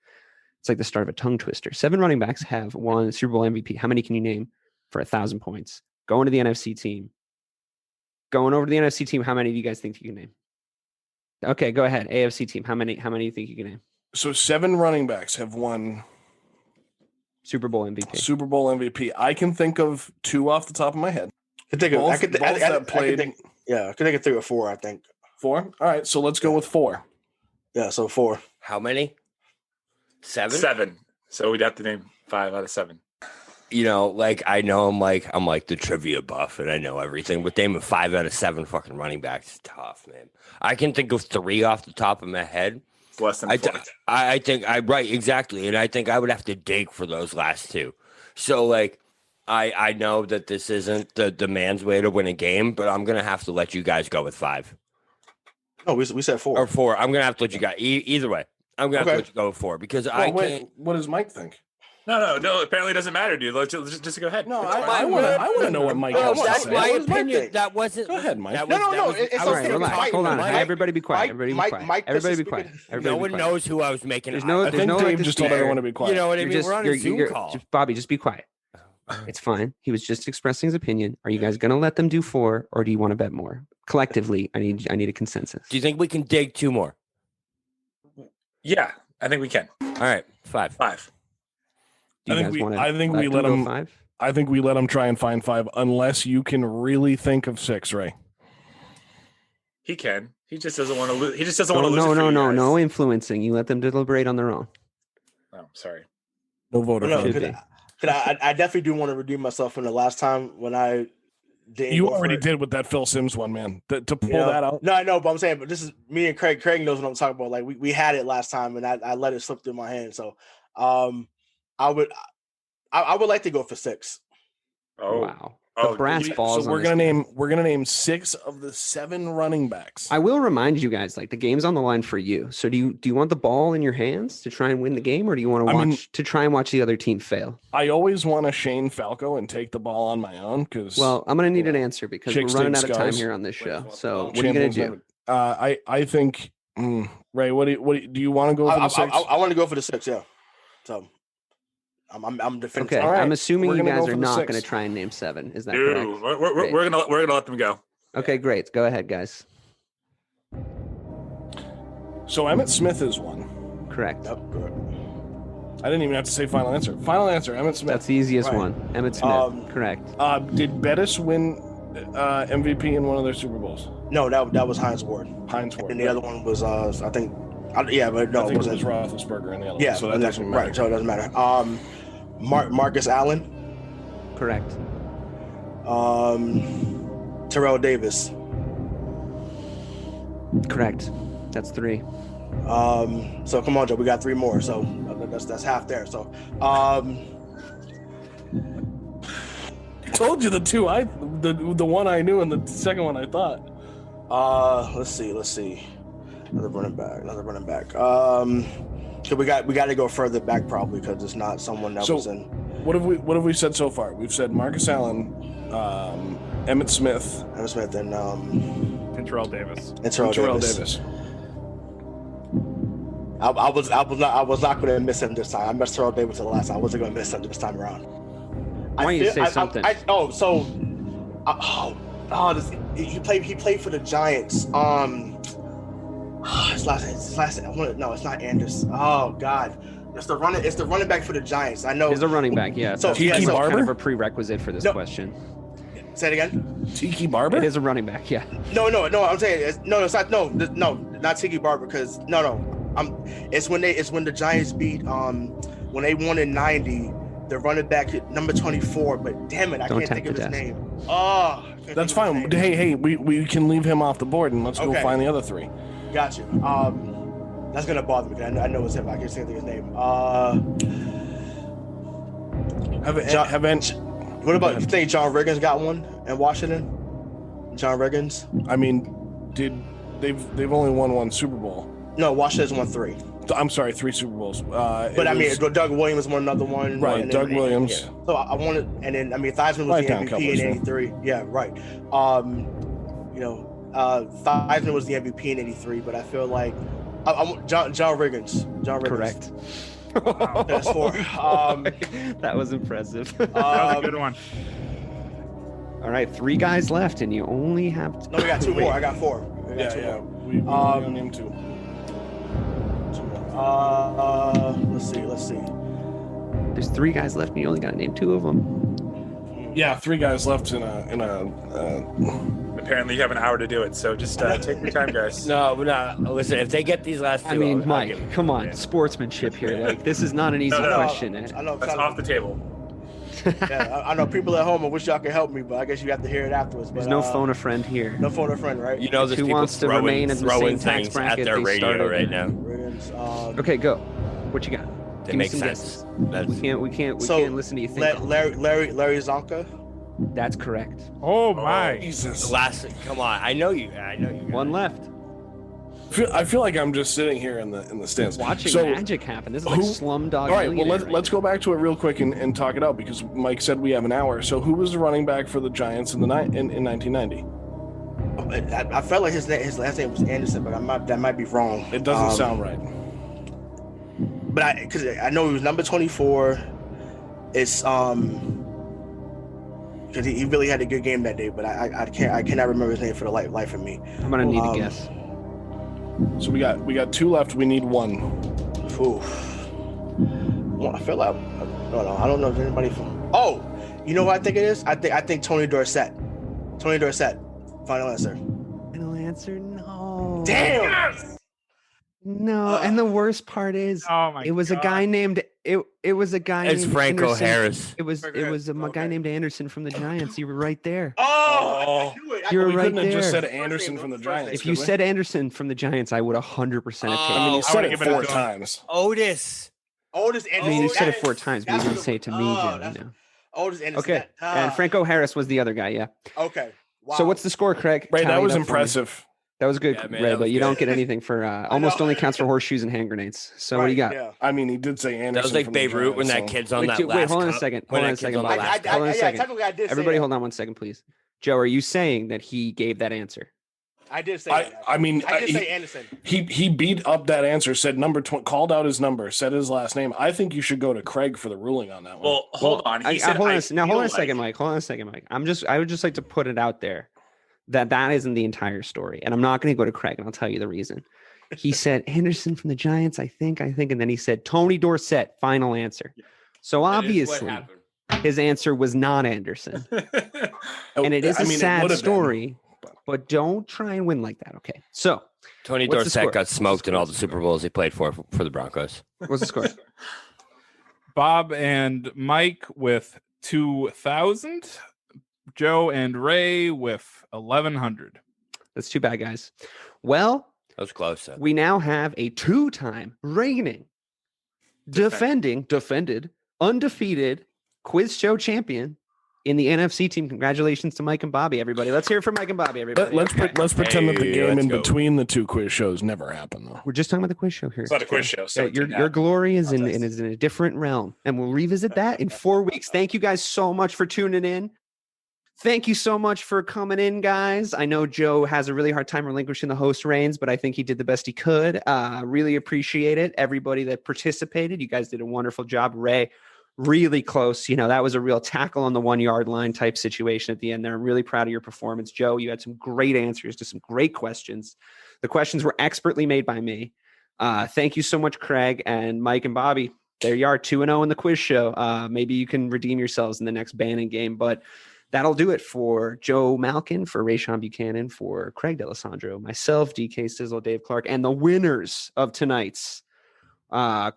It's like the start of a tongue twister. 7 running backs have won Super Bowl MVP. How many can you name for 1,000 points? Going to the NFC team. Going over to the NFC team, how many do you guys think you can name? Okay, go ahead. AFC team. How many do you think you can name? So 7 running backs have won Super Bowl MVP. Super Bowl MVP. I can think of 2 off the top of my head. I could Yeah, I could take it 3 or 4. I think 4. All right, so let's go with 4. Yeah, so 4. How many? 7? 7. So we'd have to name 5 out of 7. You know, like I know I'm like the trivia buff and I know everything, but naming 5 out of 7 fucking running backs is tough, man. I can think of 3 off the top of my head. It's less than 4. I think right, exactly. And I think I would have to dig for those last 2. So like I know that this isn't the man's way to win a game, but I'm gonna have to let you guys go with 5. No, we said 4. Or 4. I'm gonna have to let you guys either way. I'm gonna have to let you go with 4 because I can't. What does Mike think? No. Apparently, it doesn't matter, dude. Let's just go ahead. No, I want to know what Mike has to That's say. my opinion. That wasn't. Go ahead, Mike. No. It's All right, okay. relax. Hold on. Everybody be quiet. Everybody be quiet. Everybody be quiet. No one knows who I was making. I think Dave just told everyone to be quiet. You know what I mean? We're on a Zoom call. Bobby, just be quiet. It's fine. He was just expressing his opinion. Are you guys going to let them do 4, or do you want to bet more? Collectively, I need a consensus. Do you think we can dig 2 more? Yeah, I think we can. All right, 5. 5. Do you guys want to? I think we let him. 5? I think we let him try and find 5, unless you can really think of 6, Ray. He can. He just doesn't want to lose. He just doesn't want to lose. No influencing. You let them deliberate on their own. Oh, sorry. No voter. I definitely do want to redeem myself from the last time when I didn't. You already did with that Phil Simms one, man. To pull that out. No, I know, but I'm saying, but this is me and Craig. Craig knows what I'm talking about. Like we had it last time, and I let it slip through my hand. So, I would like to go for 6. Oh wow. The brass balls. So we're gonna name 6 of the 7 running backs. I will remind you guys, like the game's on the line for you. So do you want the ball in your hands to try and win the game, or do you want to try and watch the other team fail? I always want to Shane Falco and take the ball on my own because. Well, I'm gonna need an answer because we're running out of time here on this show. So what are you gonna do? I think Ray. What do you want to go for the 6? I want to go for the 6. Yeah. So. I'm defensive. Okay, right. I'm assuming you guys are not going to try and name 7. Is that correct? We're gonna let them go. Okay, great. Go ahead, guys. So Emmitt Smith is 1. Correct. Yep, correct. I didn't even have to say final answer. Final answer, Emmitt Smith. That's the easiest one. Emmitt Smith. Correct. Did Bettis win MVP in one of their Super Bowls? No, that was Hines Ward. Hines Ward. And the other one was I think. Yeah, but no, I think it was Roethlisberger in the other one. So that doesn't matter. Right, so it doesn't matter. Marcus Allen. Correct. Terrell Davis. Correct. That's 3. So come on, Joe. We got 3 more. So that's half there. So I told you the 2 the one I knew and the second one I thought. Let's see. Another running back. So we got to go further back probably because it's not someone that was in. What have we said so far? We've said Marcus Allen, Emmitt Smith, and Terrell Davis. Terrell Davis. I was not going to miss him this time. I missed Terrell Davis the last time. I wasn't going to miss him this time around. Why don't you say something? He played for the Giants. His last no, it's not Anders. Oh God, it's the running back for the Giants. I know. He's a running back, yeah. So Tiki Barber? Kind of a prerequisite for this question. Say it again. Tiki Barber? It is a running back, yeah. No. I'm saying it's not. No, not Tiki Barber because it's when the Giants beat when they won in '90. The running back number 24, but damn it, I can't think of his name. Oh, that's fine. Hey, we can leave him off the board and let's go find the other 3. Got you. That's gonna bother me because I know it's him. I can't think of his name. What about you think John Riggins got one in Washington? John Riggins. I mean, they've only won 1 Super Bowl? No, Washington's won 3. I'm sorry, 3 Super Bowls. But I mean, Doug Williams won another one. Right, Doug Williams. Yeah. So I wanted, and then Theismann was the MVP in '83. Yeah, right. Theismann was the MVP in '83, but I feel like John Riggins. Correct. Wow. That's 4. That was impressive. That was a good one. All right, 3 guys left, and you only have. No, we got 2 more. I got 4. We got named 2. Let's see. There's 3 guys left, and you only got to name 2 of them. Yeah, 3 guys left in a apparently you have an hour to do it. So just take your time, guys. No. Listen, if they get these last two, I mean, I'll Mike, give it. come on, sportsmanship here. Like, this is not an easy question. I know. That's off the table. Yeah, I know people at home. I wish y'all could help me, but I guess you have to hear it afterwards. There's But, no phone a friend here. No phone a friend, right? You know, there's Who people wants to remain in the same tax things bracket at their they radio started? right now. Okay, go. What you got? That Give me makes some sense. guesses. We can't listen to you think. Larry Zonka. That's correct. Oh my! Jesus. Come on. I know you. One left. I feel like I'm just sitting here in the stands Watching So, magic happen. This is like Slumdog. All right, well, Millionaire let's go back to it real quick and talk it out because Mike said we have an hour. So who was the running back for the Giants in 1990? I felt like his last name was Anderson, but that might be wrong. It doesn't sound right. But because I know he was number 24. It's because he really had a good game that day, but I cannot remember his name for the life of me. I'm gonna need a guess. So we got two left. We need one. Ooh. Well, I feel like I don't know if anybody from. Oh, you know what I think it is? I think Tony Dorsett. Tony Dorsett. Final answer. Final answer? No. Damn. Yes! No, and the worst part is, it was a guy named it was a guy. It's named Franco Anderson. Harris. It was a guy named Anderson from the Giants. You were right there. Oh, you were we right couldn't there. have just said Anderson from the Giants. If you said Anderson from the Giants, I would 100% have taken. I mean, you said it 4 times. Otis Anderson. I mean, you said it 4 times, but you didn't say it to me, Joe. You know. Otis Anderson. Okay, and Franco Harris was the other guy. Yeah. Okay. Wow. So what's the score, Craig? Ray, that Tally was it up for me. impressive. That was good, man, Ray, that but was you don't good. get anything for almost only counts for horseshoes and hand grenades. So what do you got? Yeah. I mean, he did say Anderson. That was like from the Babe Ruth when that Giants, so- kid's on that Wait, last hold on a cup. second. When Hold on a that kid's second. on the last cup. Hold on a second. technically I did say Everybody that. hold on 1 second, please. Joe, are you saying that he gave that answer? I did say that. I mean, I did say Anderson. He beat up that answer, said number 20, called out his number, said his last name. I think you should go to Craig for the ruling on that one. Well, hold on. He said, hold on a like... second, Mike. Hold on a second, Mike. I would just like to put it out there that isn't the entire story, and I'm not going to go to Craig, and I'll tell you the reason. He said Anderson from the Giants, I think, and then he said Tony Dorsett. Final answer. So obviously, his answer was not Anderson, and it is a sad story. But don't try and win like that, okay? So Tony what's the Dorsett score? got smoked in all the Super Bowls he played for the Broncos. What's the score? Bob and Mike with 2,000. Joe and Ray with 1,100. That's too bad, guys. Well, That was close. Then. we now have a 2-time reigning, defended, undefeated quiz show champion in the NFC team. Congratulations to Mike and Bobby, everybody. Let's hear it for Mike and Bobby, everybody. Let's pretend that the game let's in go. between the two quiz shows never happened, though. We're just talking about the quiz show here. It's not a quiz show. So Your glory is in a different realm, and we'll revisit that in 4 weeks. Thank you guys so much for tuning in. Thank you so much for coming in, guys. I know Joe has a really hard time relinquishing the host reins, but I think he did the best he could. Really appreciate it. Everybody that participated, you guys did a wonderful job. Ray, really close. You know, that was a real tackle on the 1 yard line type situation at the end there. I'm really proud of your performance. Joe, you had some great answers to some great questions. The questions were expertly made by me. Thank you so much, Craig and Mike and Bobby. There you are, 2-0 in the quiz show. Maybe you can redeem yourselves in the next Bannon game, but that'll do it for Joe Malkin, for Rayshawn Buchanan, for Craig D'Alessandro, myself, DK Sizzle, Dave Clarke, and the winners of tonight's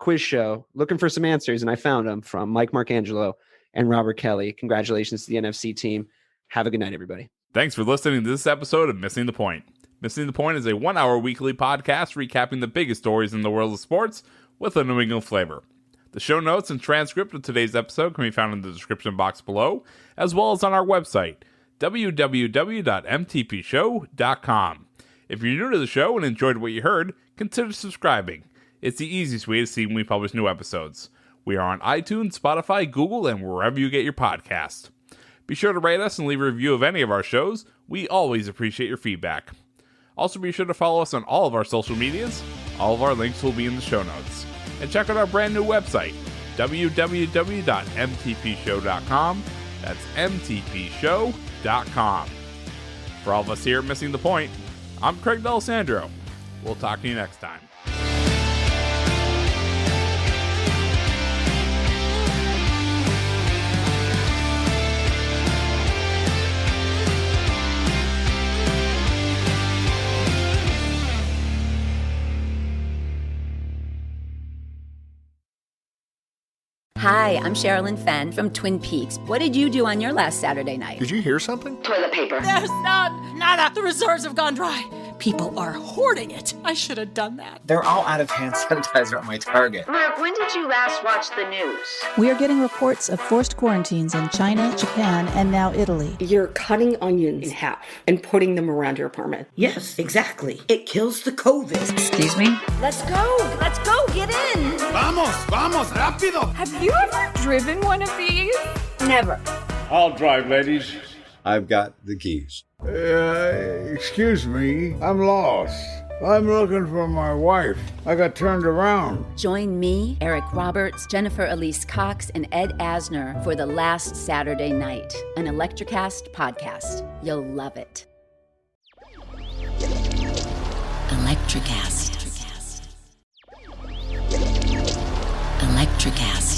quiz show. Looking for some answers, and I found them from Mike Marcangelo and Robert Kelly. Congratulations to the NFC team. Have a good night, everybody. Thanks for listening to this episode of Missing the Point. Missing the Point is a 1-hour weekly podcast recapping the biggest stories in the world of sports with a New England flavor. The show notes and transcript of today's episode can be found in the description box below, as well as on our website, www.mtpshow.com. If you're new to the show and enjoyed what you heard, consider subscribing. It's the easiest way to see when we publish new episodes. We are on iTunes, Spotify, Google, and wherever you get your podcast. Be sure to rate us and leave a review of any of our shows. We always appreciate your feedback. Also, be sure to follow us on all of our social medias. All of our links will be in the show notes. And check out our brand new website, www.mtpshow.com. That's mtpshow.com. For all of us here at Missing the Point, I'm Craig D'Alessandro. We'll talk to you next time. Hi, I'm Sherilyn Fenn from Twin Peaks. What did you do on your last Saturday night? Did you hear something? Toilet paper. There's none. Nada. The reserves have gone dry. People are hoarding it. I should have done that. They're all out of hand sanitizer at my Target. Mark, when did you last watch the news? We are getting reports of forced quarantines in China, Japan, and now Italy. You're cutting onions in half and putting them around your apartment. Yes, exactly. It kills the COVID. Excuse me? Let's go. Let's go. Get in. Vamos, rápido. Have you ever driven one of these? Never. I'll drive, ladies. I've got the keys. Excuse me, I'm lost. I'm looking for my wife. I got turned around. Join me, Eric Roberts, Jennifer Elise Cox, and Ed Asner for The Last Saturday Night, an Electricast podcast. You'll love it. Electricast. Electricast.